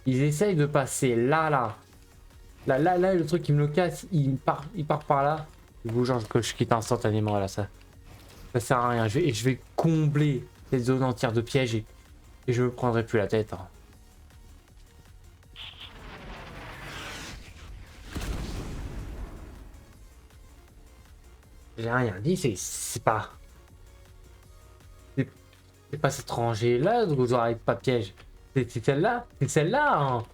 Ils essayent de passer là, là. Là, le truc qui me le casse, il part par là. Je vous jure que je quitte instantanément là, ça sert à rien. Je vais combler cette zone entière de pièges et je me prendrai plus la tête. Hein. J'ai rien dit, c'est pas... C'est pas cette rangée là où vous aurez pas de piège. C'est celle-là. C'est celle-là. Hein.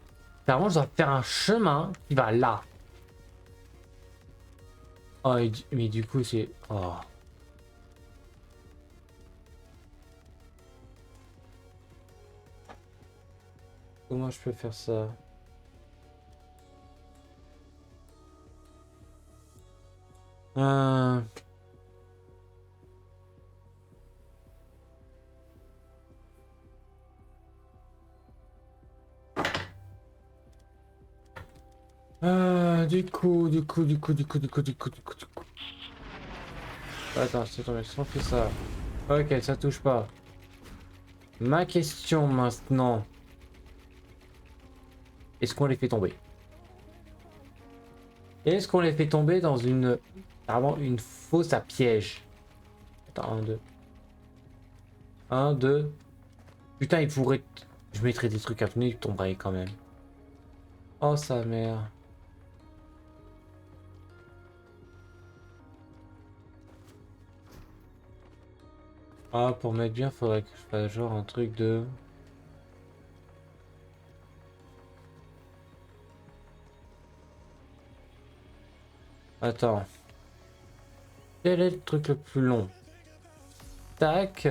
Clairement, je dois faire un chemin qui va là. Oh, mais du coup, c'est... Oh. Comment je peux faire ça? Euh... Du coup. Attends, c'est tombé, si on fait ça. Ok, ça touche pas. Ma question maintenant. Est-ce qu'on les fait tomber? Est-ce qu'on les fait tomber dans une... Vraiment une fosse à piège? Attends, 1, 2. 1, 2. Putain, il pourrait... Je mettrais des trucs à venir, il tomberait quand même. Oh, sa mère. Ah, pour mettre bien, faudrait que je fasse genre un truc de... Attends. Quel est le truc le plus long? Tac.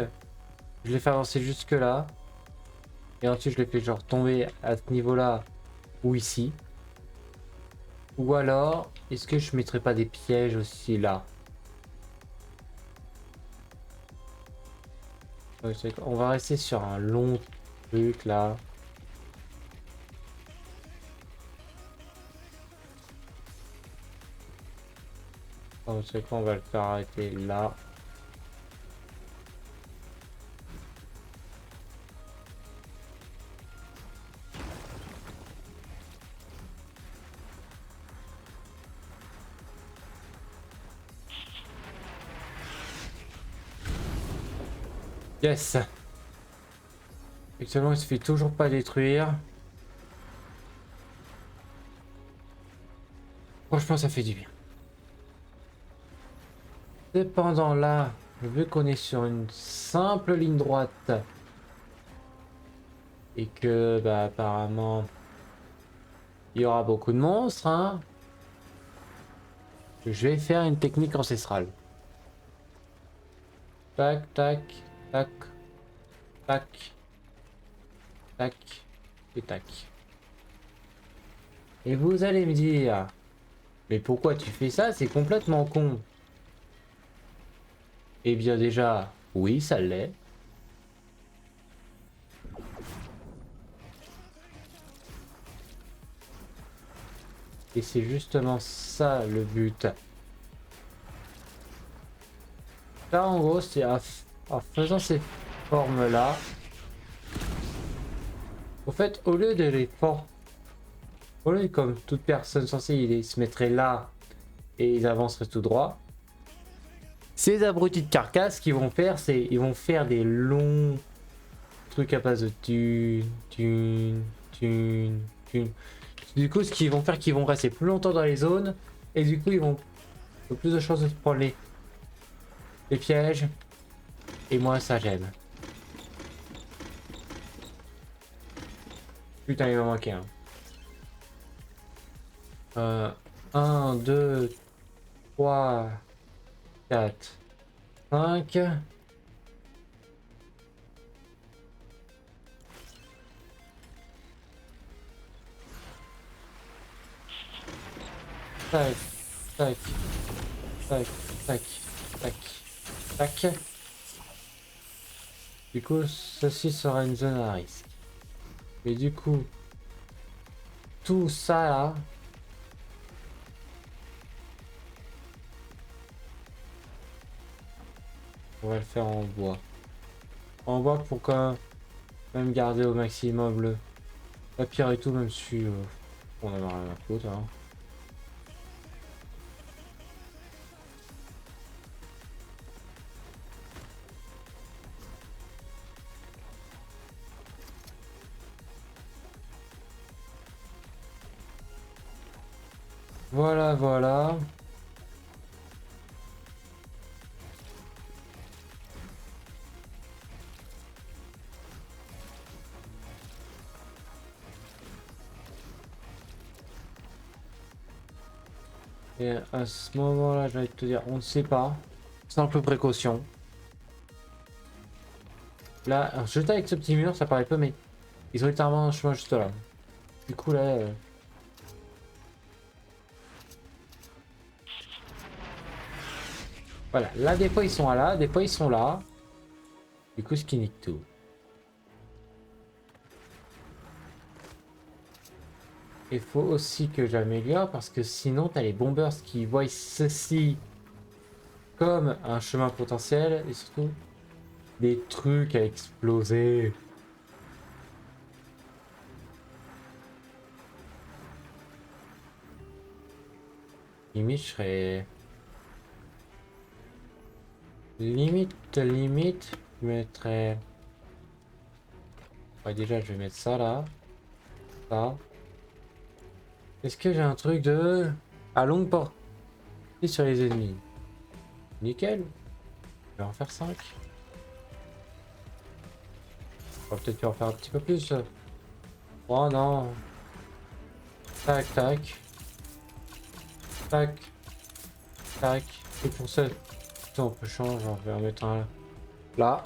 Je l'ai fait avancer jusque là. Et ensuite, je l'ai fait genre tomber à ce niveau-là ou ici. Ou alors, est-ce que je mettrais pas des pièges aussi là? On va rester sur un long truc là. Oh, c'est quoi, on va le faire arrêter là. Yes. Actuellement, il se fait toujours pas détruire. Franchement, ça fait du bien. Cependant, là, vu qu'on est sur une simple ligne droite et que, bah, apparemment, il y aura beaucoup de monstres, hein, je vais faire une technique ancestrale. Tac, tac, tac, tac, tac et tac. Et vous allez me dire, mais pourquoi tu fais ça? C'est complètement con. Eh bien déjà, oui, ça l'est. Et c'est justement ça le but. Là, en gros, c'est en faisant ces formes-là. Au fait, au lieu de les former, au lieu comme toute personne censée, ils se mettraient là et ils avanceraient tout droit. Ces abrutis de carcasse, ce qu'ils vont faire, c'est ils vont faire des longs trucs à base de thune. Du coup, ce qu'ils vont faire, qu'ils vont rester plus longtemps dans les zones et du coup, ils vont avoir plus de chances de se prendre les pièges. Et moi, ça j'aime. Putain, il va manquer un. 1, 2, 3, 4, 5. Tac, tac, tac, tac, tac, tac. Du coup, ceci sera une zone à risque. Et du coup, tout ça là, on va le faire en bois. En bois pour quand même garder au maximum la pierre et tout, même si on en a rien à foutre. Hein. Voilà, voilà. Et à ce moment-là, je vais te dire, on ne sait pas. Simple précaution. Là, alors, jeter avec ce petit mur, ça paraît peu, mais ils ont littéralement un chemin juste là. Du coup, là... Voilà, là des fois ils sont là, des fois ils sont là. Du coup ce qui nique tout. Il faut aussi que j'améliore parce que sinon t'as les bombers qui voient ceci comme un chemin potentiel et surtout des trucs à exploser. Limite je serais... Limite, je mettrais... Ouais déjà je vais mettre ça là. Ça. Est-ce que j'ai un truc de... à longue portée sur les ennemis? Nickel. Je vais en faire 5. On va peut-être en faire un petit peu plus. Oh non. Tac, tac. Tac. Tac. Et pour ça, on peut changer. On va en mettre un là.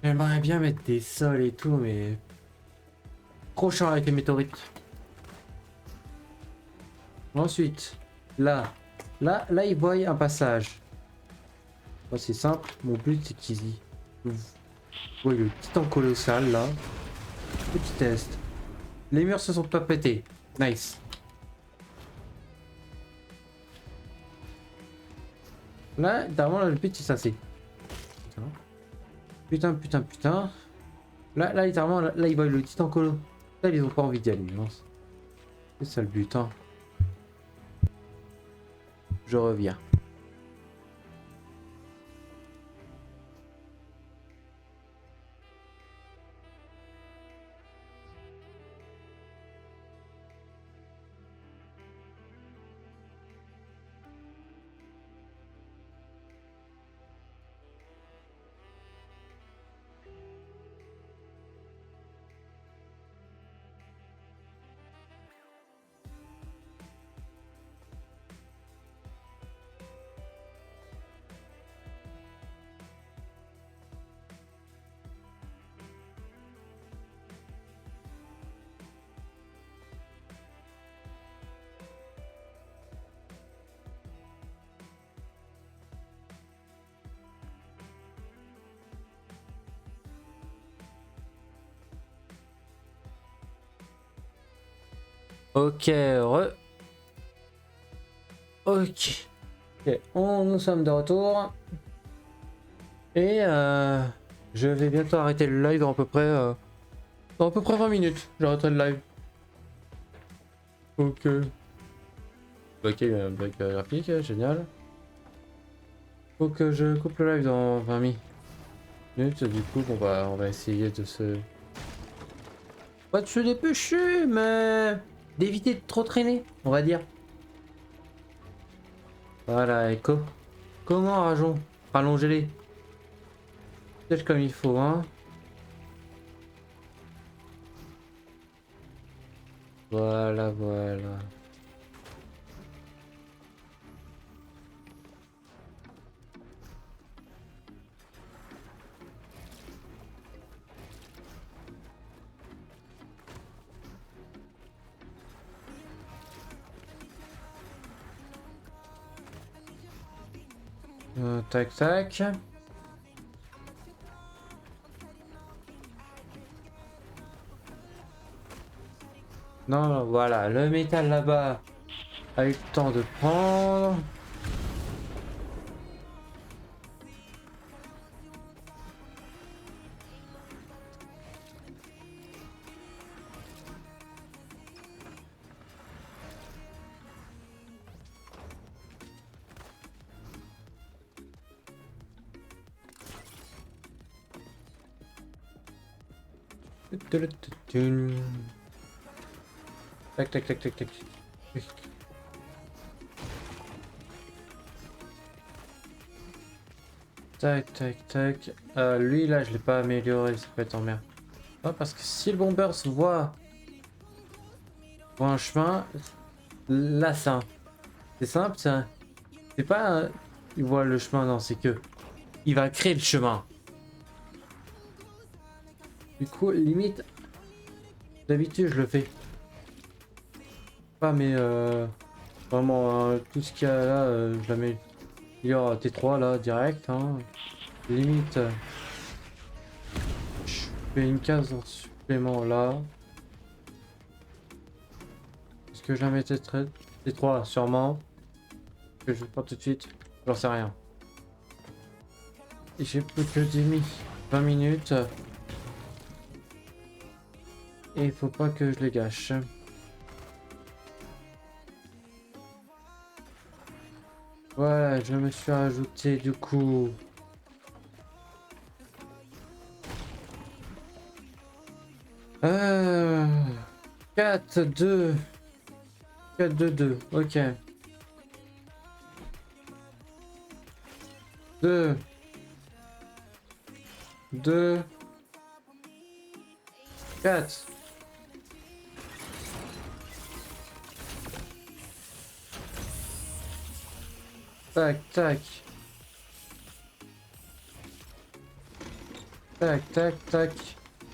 J'aimerais bien mettre des sols et tout, mais... trop chiant avec les météorites. Ensuite, là. Là, ils voient un passage. Moi, c'est simple. Mon but, c'est qu'ils y voient le titan colossal, là. Petit test. Les murs se sont pas pétés. Nice. Là, normalement, là, le but, c'est ça, c'est... Putain. Là, littéralement, là, ils voient le titan colo. Là, ils ont pas envie d'y aller, non. C'est ça le but, hein. Je reviens. Ok, Ok. Ok, nous sommes de retour. Et je vais bientôt arrêter le live dans à peu près 20 minutes. J'arrêterai le live. Ok. Ok, un bug graphique, génial. Faut que je coupe le live dans 20 minutes. Du coup, on va essayer de se... Pas de se dépêcher, mais d'éviter de trop traîner, on va dire. Voilà, Echo. Comment rallonger-les? Peut-être comme il faut, hein. Voilà. Tac. Non, voilà, le métal là-bas a eu le temps de prendre. Tac. Tac. Lui là, je l'ai pas amélioré, ça peut être en merde. Ah, parce que si le bomber se voit un chemin, là c'est simple, c'est pas il voit le chemin, non, c'est que il va créer le chemin. Du coup, limite, d'habitude, je le fais. Pas, mais vraiment, tout ce qu'il y a là, je la mets. Il y aura T3 là, direct. Hein. Limite, je fais une case en supplément là. Est-ce que je la mets T3 sûrement. Que je vais pas tout de suite. J'en sais rien. Et j'ai plus que 20 minutes. Et il faut pas que je les gâche. Voilà, je me suis rajouté du coup. Euh, 4, 2. 4, 2, 2. Ok. 2. 2. 4. Tac, tac. Tac, tac, tac.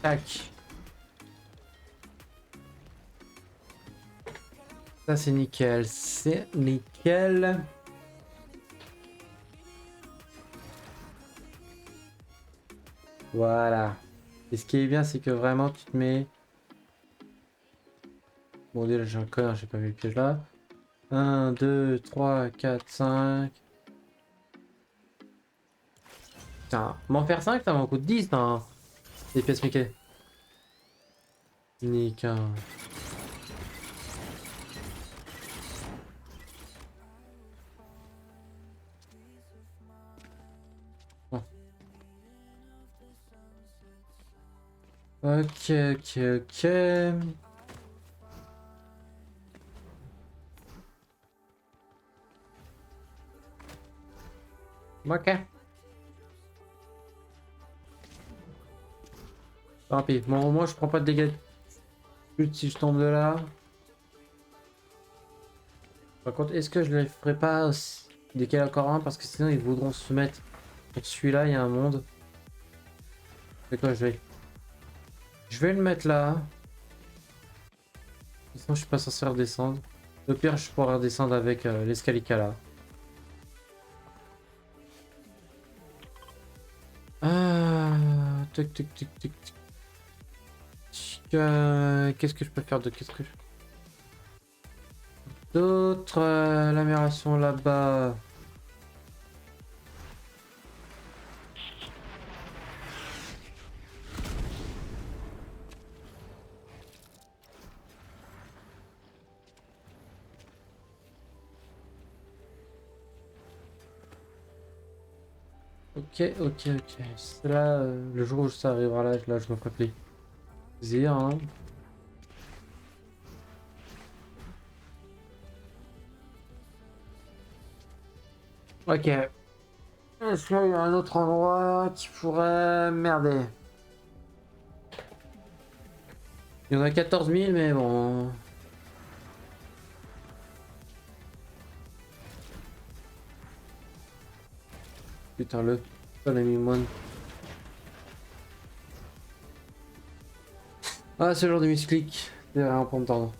Tac. Ça, c'est nickel. C'est nickel. Voilà. Et ce qui est bien, c'est que vraiment, tu te mets... Bon, déjà, j'ai un connard, j'ai pas vu le piège là. 1, 2, 3, 4, 5. Putain, m'en faire 5, ça m'en coûte 10, hein. Les pièces Mickey. Nique, hein. Bon. Ok, ok, ok. Ok. Tant pis. Bon, au moins, je prends pas de dégâts de chute si je tombe de là. Par contre, est-ce que je les ferai pas aussi décaler encore un? Parce que sinon, ils voudront se mettre. Pour celui-là, il y a un monde. C'est quoi, je vais le mettre là. Sinon, je suis pas censé redescendre. Au pire, je pourrais redescendre avec l'escalica là. Ah, tic, tic, tic, tic, tic. Qu'est-ce que je peux faire de qu'est-ce que d'autres l'amélioration là-bas. Ok, ok, ok. C'est là, le jour où ça arrivera là, je me ferai plaisir. Hein. Ok. Est-ce qu'il y a un autre endroit qui pourrait merder? Il y en a 14 000, mais bon. Putain, le Mimon. Ah, c'est le genre de misclic. C'est rien pour me tordre.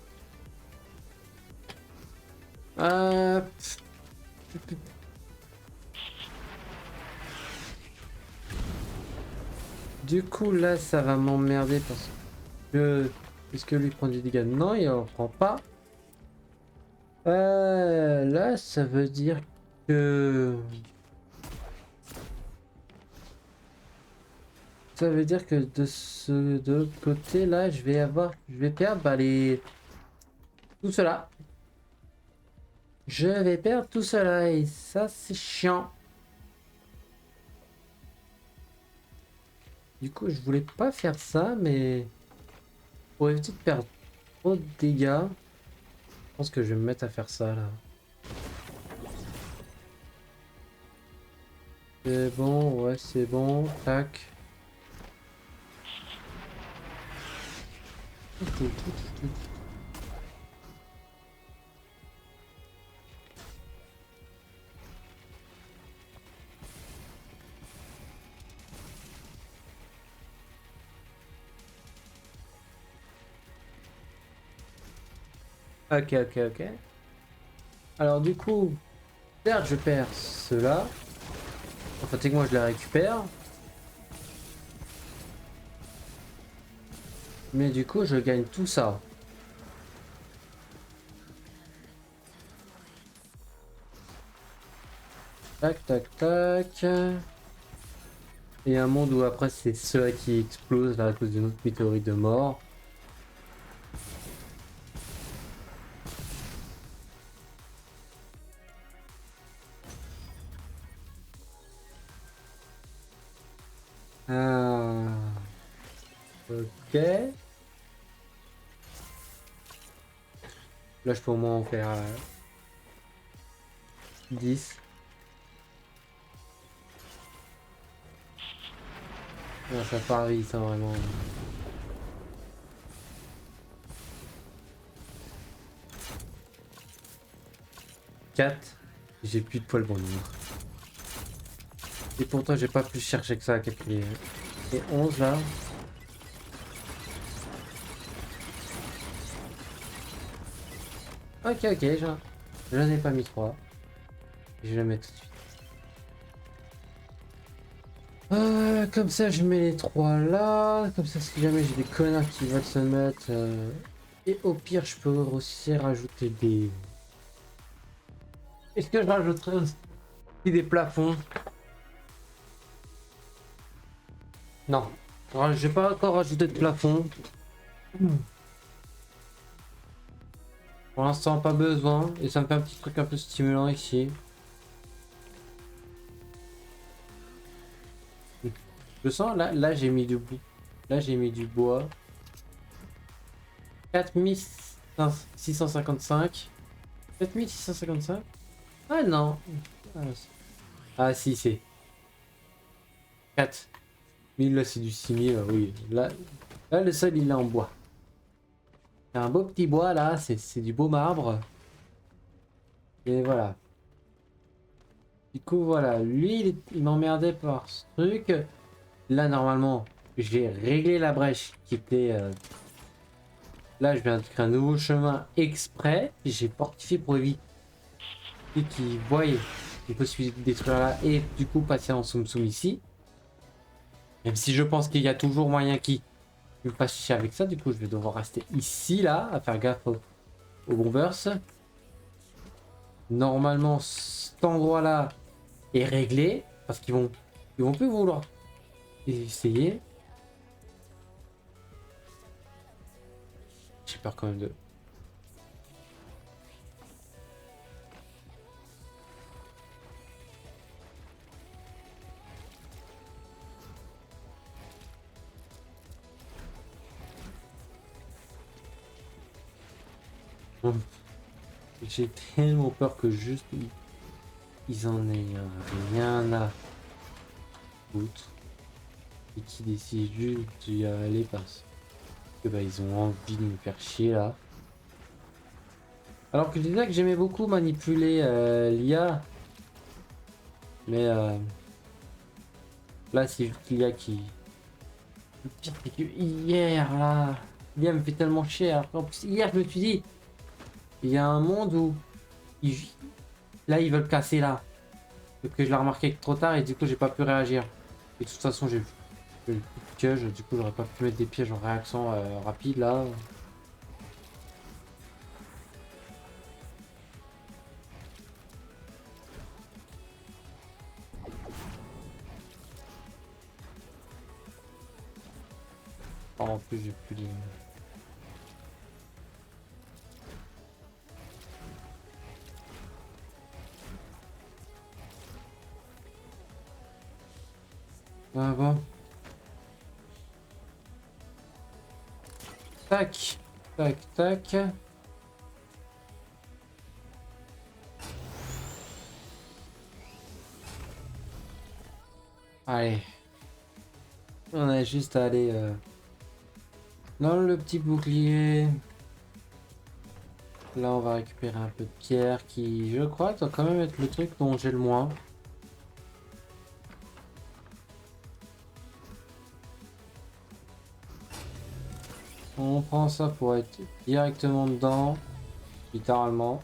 Euh... Du coup, là, ça va m'emmerder parce que... Est-ce que lui prend du dégâts? Non, il en prend pas. Là, ça veut dire que... Ça veut dire que de l'autre côté, là, je vais perdre bah, tout cela. Je vais perdre tout cela et ça, c'est chiant. Du coup, je voulais pas faire ça, mais pour éviter de perdre trop de dégâts, je pense que je vais me mettre à faire ça là. C'est bon, ouais, c'est bon. Tac. Ok, ok, ok. Alors du coup, certes je perds ceux-là. Enfin, c'est que moi je les récupère. Mais du coup, je gagne tout ça. Tac, tac, tac. Et un monde où après c'est ceux-là qui explosent là à cause d'une autre météorite de mort. Ah, ok. Là je peux au moins en faire 10. Ah, ça part vite hein, vraiment. 4. J'ai plus de poils bonheur. Et pourtant j'ai pas plus cherché que ça à calculer. Et 11 là. Ok, ok, j'en ai pas mis 3. Je vais le mettre tout de suite. Comme ça, je mets les 3 là. Comme ça, si jamais j'ai des connards qui veulent se mettre. Et au pire, je peux aussi rajouter des. Est-ce que je rajouterai aussi des plafonds? Non. Je vais pas encore rajouter de plafond. Pour l'instant, pas besoin. Et ça me fait un petit truc un peu stimulant ici. Je sens, là j'ai mis du bois. Là j'ai mis du bois. 4655. 7655. Ah non. Ah si, c'est 4000. Là c'est du 6000. Oui. Là le sol il est en bois. C'est un beau petit bois là. C'est du beau marbre. Et voilà. Du coup voilà. Lui il m'emmerdait par ce truc. Là normalement j'ai réglé la brèche qui était... Là je viens de créer un nouveau chemin exprès. J'ai fortifié pour éviter qu'ils voient une possibilité de détruire là. Et du coup passer en soum soum ici. Même si je pense qu'il y a toujours moyen qu'ils me fassent chier avec ça. Du coup je vais devoir rester ici là. À faire gaffe aux bombers. Normalement cet endroit là est réglé. Parce ils vont plus vouloir essayer. J'ai peur quand même de... J'ai tellement peur que juste ils en aient rien à foutre et qu'ils décident juste d'y aller parce que bah, ils ont envie de me faire chier là. Alors que je disais que j'aimais beaucoup manipuler l'IA, mais là c'est juste l'IA qui... Le pire c'est que hier là, l'IA me fait tellement chier. Alors qu'en plus hier je me suis dit, il y a un monde où là ils veulent casser là. Que je l'ai remarqué trop tard et du coup j'ai pas pu réagir. Et de toute façon j'ai le piège, du coup j'aurais pas pu mettre des pièges en réaction rapide là. Oh, en plus j'ai plus les... Ah bon. Tac, tac, tac. Allez. On a juste à aller dans le petit bouclier. Là on va récupérer un peu de pierre qui, je crois, doit quand même être le truc dont j'ai le moins. On prend ça pour être directement dedans. Littéralement.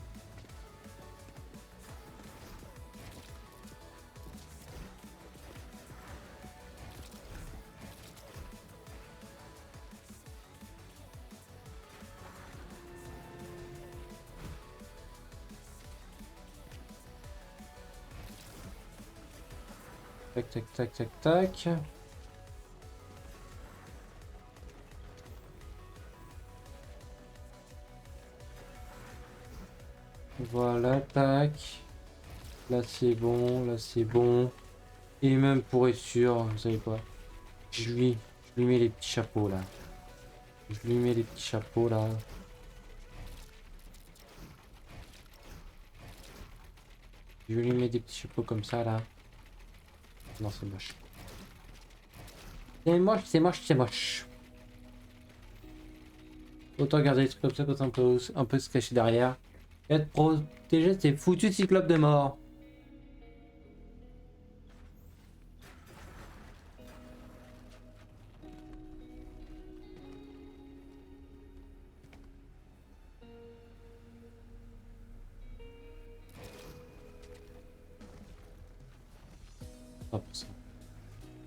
Tac, tac, tac, tac, tac. Voilà, tac. Là c'est bon, là c'est bon. Et même pour être sûr, vous savez quoi? Je lui mets les petits chapeaux là. Je lui mets les petits chapeaux là. Je lui mets des petits chapeaux comme ça là. Non, c'est moche. C'est moche, c'est moche, c'est moche. Autant garder des trucs comme ça quand on peut un peu se cacher derrière. Être protégé, c'est foutu de cyclope de mort.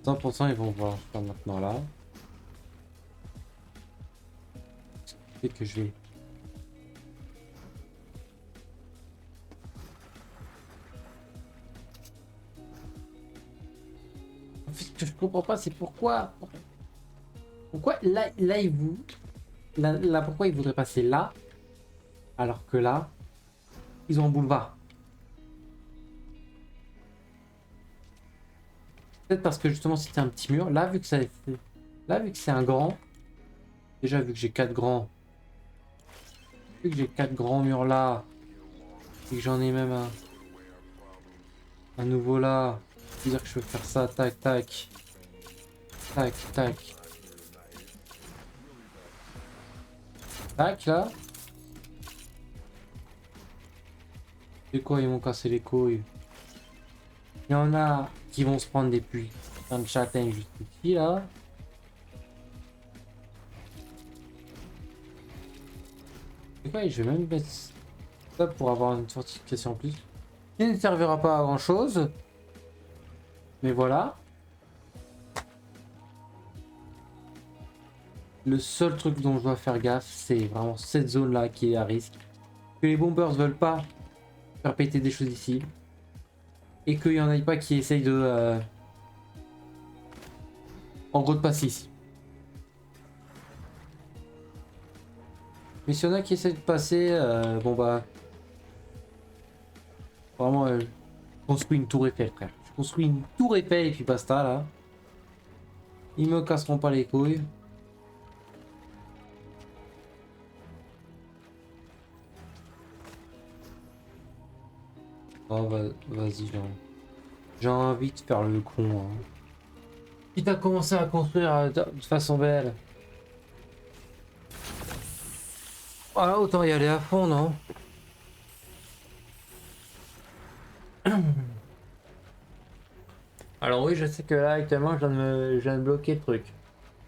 « 100% ils vont voir ça maintenant là. Et que je vais. En fait, ce que je comprends pas, c'est pourquoi là ils vous. Là, pourquoi ils voudraient passer là alors que là ils ont un boulevard. Peut-être parce que justement c'était un petit mur. Là vu que ça là vu que c'est un grand. Déjà vu que j'ai 4 grands. Vu que j'ai 4 grands murs là. Et que j'en ai même un nouveau là. C'est-à-dire que je peux faire ça, tac tac. Tac tac. Tac là. C'est quoi, ils m'ont cassé les couilles. Il y en a qui vont se prendre des puits de châtaigne juste ici là. C'est quoi, je vais même mettre ça pour avoir une fortification en plus. Il ne servira pas à grand chose. Mais voilà. Le seul truc dont je dois faire gaffe, c'est vraiment cette zone là qui est à risque. Que les bombers veulent pas faire péter des choses ici. Et qu'il y en ait pas qui essayent de... en gros de passer ici. Mais s'il y en a qui essayent de passer, bon bah... Vraiment, je construis une tour Eiffel, frère. Je construis une tour Eiffel et puis basta là. Ils me casseront pas les couilles. Oh, vas-y, j'ai envie de faire le con. Hein. Quitte à commencer à construire de façon belle. Ah, autant y aller à fond, non? Alors oui, je sais que là, actuellement, je viens de bloquer le truc.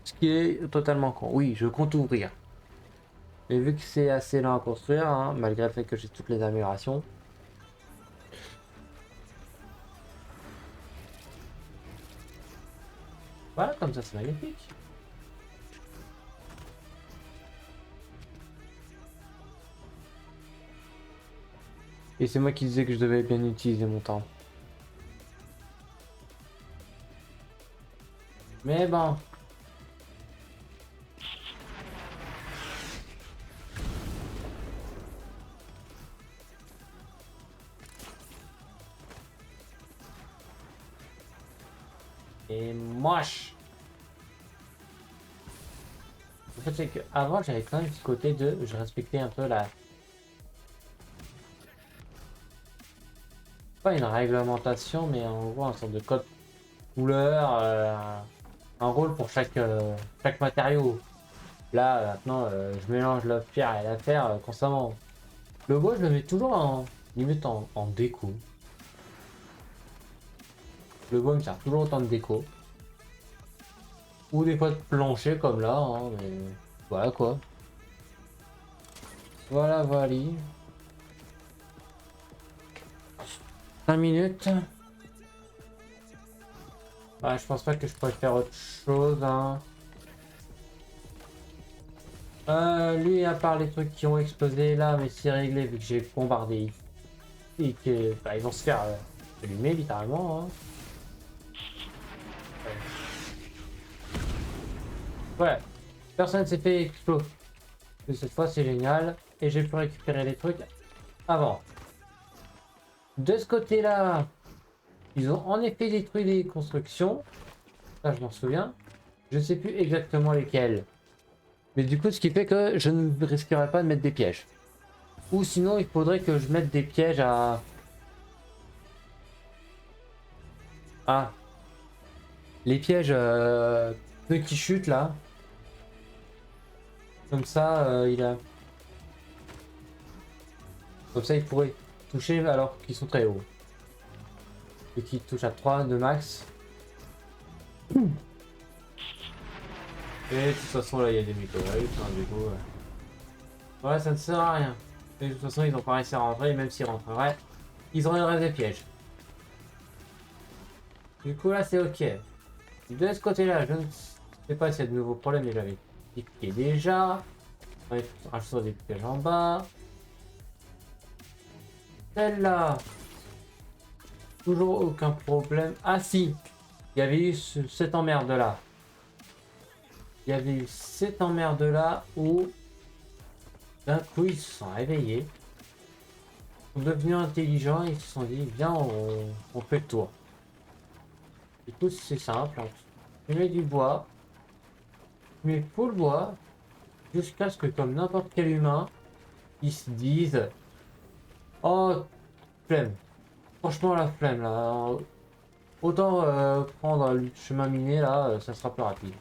Ce qui est totalement con. Oui, je compte ouvrir. Mais vu que c'est assez lent à construire, hein, malgré le fait que j'ai toutes les améliorations. Voilà, comme ça, c'est magnifique. Et c'est moi qui disais que je devais bien utiliser mon temps. Mais bon. Et moche. En fait, c'est que avant j'avais quand même ce côté de... Je respectais un peu la... Pas une réglementation, mais en gros, un sorte de code couleur, un rôle pour chaque matériau. Là, maintenant, je mélange la pierre et la fer constamment. Le bois, je le mets toujours en limite en déco. Le bois me sert toujours autant de déco. Ou des fois de plancher comme là, hein, mais voilà quoi. Voilà, voilà. 5 minutes. Ouais, je pense pas que je pourrais faire autre chose, hein. Lui, à part les trucs qui ont explosé là, mais c'est réglé vu que j'ai bombardé. Et que, bah, ils vont se faire allumer littéralement, hein. Ouais, personne s'est fait exploser. Cette fois, c'est génial. Et j'ai pu récupérer les trucs avant. De ce côté-là, ils ont en effet détruit des constructions. Ça, je m'en souviens. Je sais plus exactement lesquelles. Mais du coup, ce qui fait que je ne risquerai pas de mettre des pièges. Ou sinon, il faudrait que je mette des pièges à... Ah, les pièges pneus qui chutent là. Comme ça, Comme ça, il pourrait toucher alors qu'ils sont très hauts. Et qu'ils touchent à 3 de max. Et de toute façon, là, il y a des météorites, hein, du coup... Ouais, ça ne sert à rien. Et de toute façon, ils ont pas réussi à rentrer, et même s'ils rentreraient, ils auraient le reste des pièges. Du coup, là, c'est ok. De ce côté-là, je ne sais pas s'il y a de nouveaux problèmes, mais j'avais piqué déjà. On va rajouter des pièges en bas. Celle-là, toujours aucun problème. Ah si, il y avait eu cette emmerde-là. Il y avait eu cette emmerde-là où, d'un coup, ils se sont réveillés. Ils sont devenus intelligents et ils se sont dit, viens, on fait le tour. Du coup, c'est simple. Hein. Tu mets du bois, tu mets full bois, jusqu'à ce que, comme n'importe quel humain, ils se disent, oh, flemme. Franchement, la flemme, là. Autant prendre le chemin miné, là, ça sera plus rapide.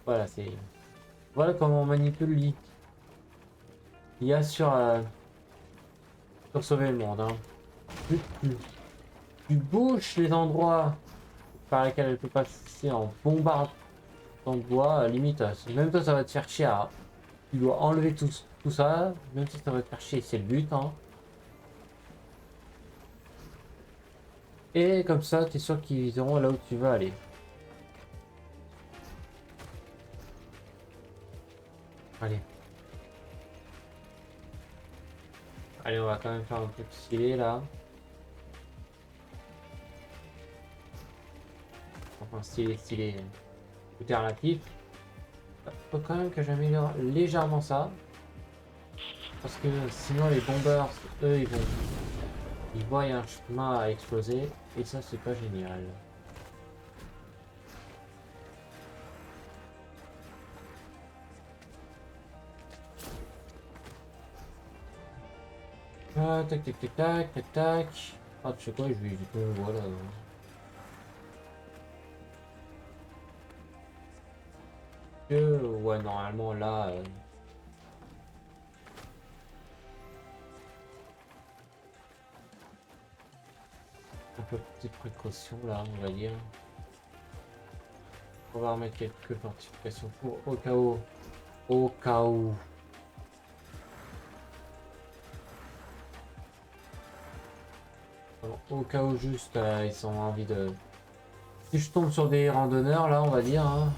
Voilà, c'est... Voilà comment on manipule l'IA sur sauver le monde. Hein. Tu bouches les endroits par lesquels elle peut passer en bombardant de bois, limite, même toi ça va te faire chier à... Tu dois enlever tout ça, même si ça va te faire chier, c'est le but. Hein. Et comme ça, tu es sûr qu'ils iront là où tu veux aller. Allez. Allez, on va quand même faire un truc stylé là. Enfin, stylé. Tout est relatif. Faut quand même que j'améliore légèrement ça. Parce que sinon les bombers, eux, ils voient un chemin à exploser. Et ça, c'est pas génial. Ah, tac, tac, tac, tac, tac, tac. Ah, tu sais quoi, je vais voilà. Ouais, normalement, là... un peu de petite précaution, là, on va dire. On va remettre quelques fortifications pour au cas où. Au cas où. Alors, au cas où juste, ils ont envie de... Si je tombe sur des randonneurs, là, on va dire, hein.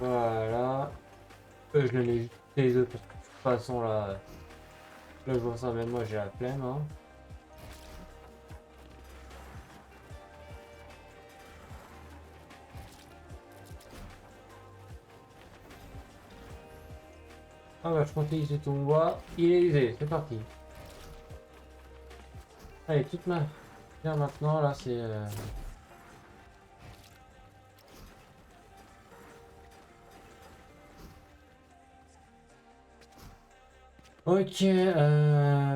Voilà. Je les ai les deux parce que de toute façon, là, je vois ça, même moi, j'ai la flemme, hein. Ah bah, je comptais utiliser ton bois. Il est usé, c'est parti. Allez, toute ma... Bien, maintenant, là, c'est... Ok,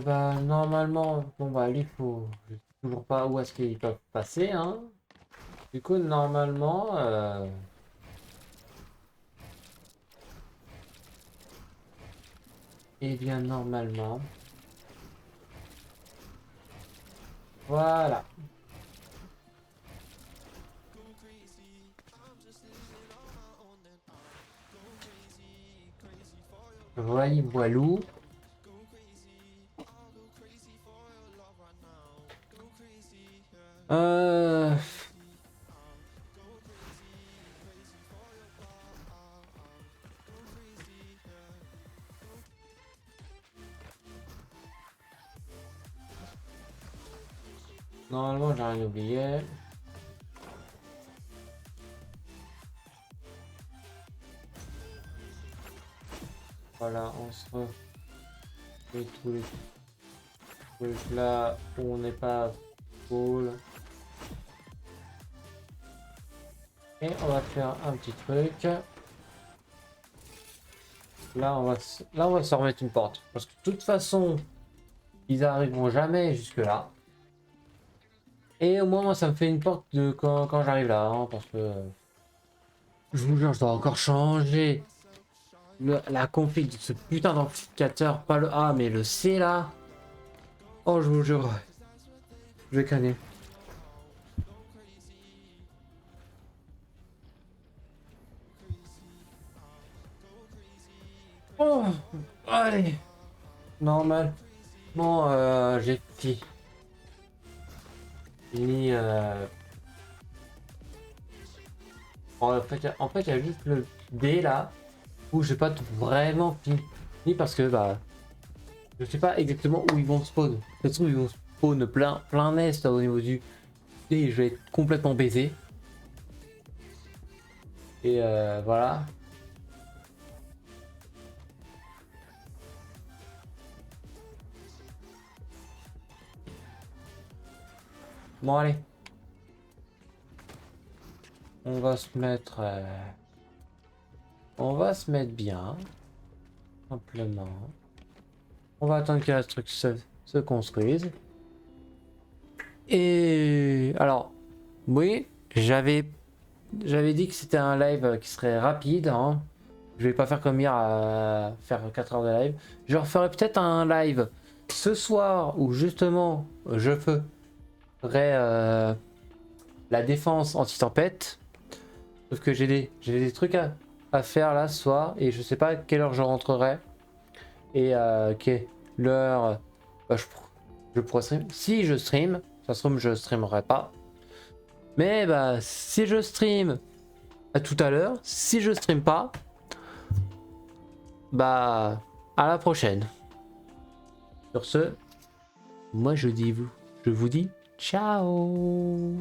bah normalement, bon bah lui faut, je sais toujours pas où est-ce qu'ils peuvent passer, hein. Du coup normalement, eh bien normalement, voilà. Voili voilou. Euh... Normalement, j'ai rien oublié. Voilà, on se refait tous les trucs là où on n'est pas full. Et on va faire un petit truc. Là, on va se remettre une porte. Parce que de toute façon, ils arriveront jamais jusque là. Et au moins, moi, ça me fait une porte de quand j'arrive là. Hein, parce que je vous jure, je dois encore changer la config de ce putain d'amplificateur. Pas le A, mais le C là. Oh, je vous jure. Je vais canner. Oh, allez. Normal. Bon, j'ai fini. En fait, il y a juste le D là où j'ai pas vraiment fini parce que bah, je sais pas exactement où ils vont spawn. Ça se trouve, ils vont spawn plein nest au niveau du D et je vais être complètement baisé. Et voilà. Bon, allez. On va se mettre. On va se mettre bien. Simplement. On va attendre que la truc se construise. Et alors, oui, j'avais dit que c'était un live qui serait rapide. Hein. Je vais pas faire comme hier à faire 4 heures de live. Je referai peut-être un live ce soir où justement je ferai la défense anti-tempête. Sauf que j'ai des trucs à faire là ce soir et je sais pas à quelle heure je rentrerai. Et quelle heure bah, je pourrais stream. Si je stream, ça se trouve je streamerai pas. Mais bah si je stream à tout à l'heure, si je stream pas, bah à la prochaine. Sur ce, moi je vous dis ciao.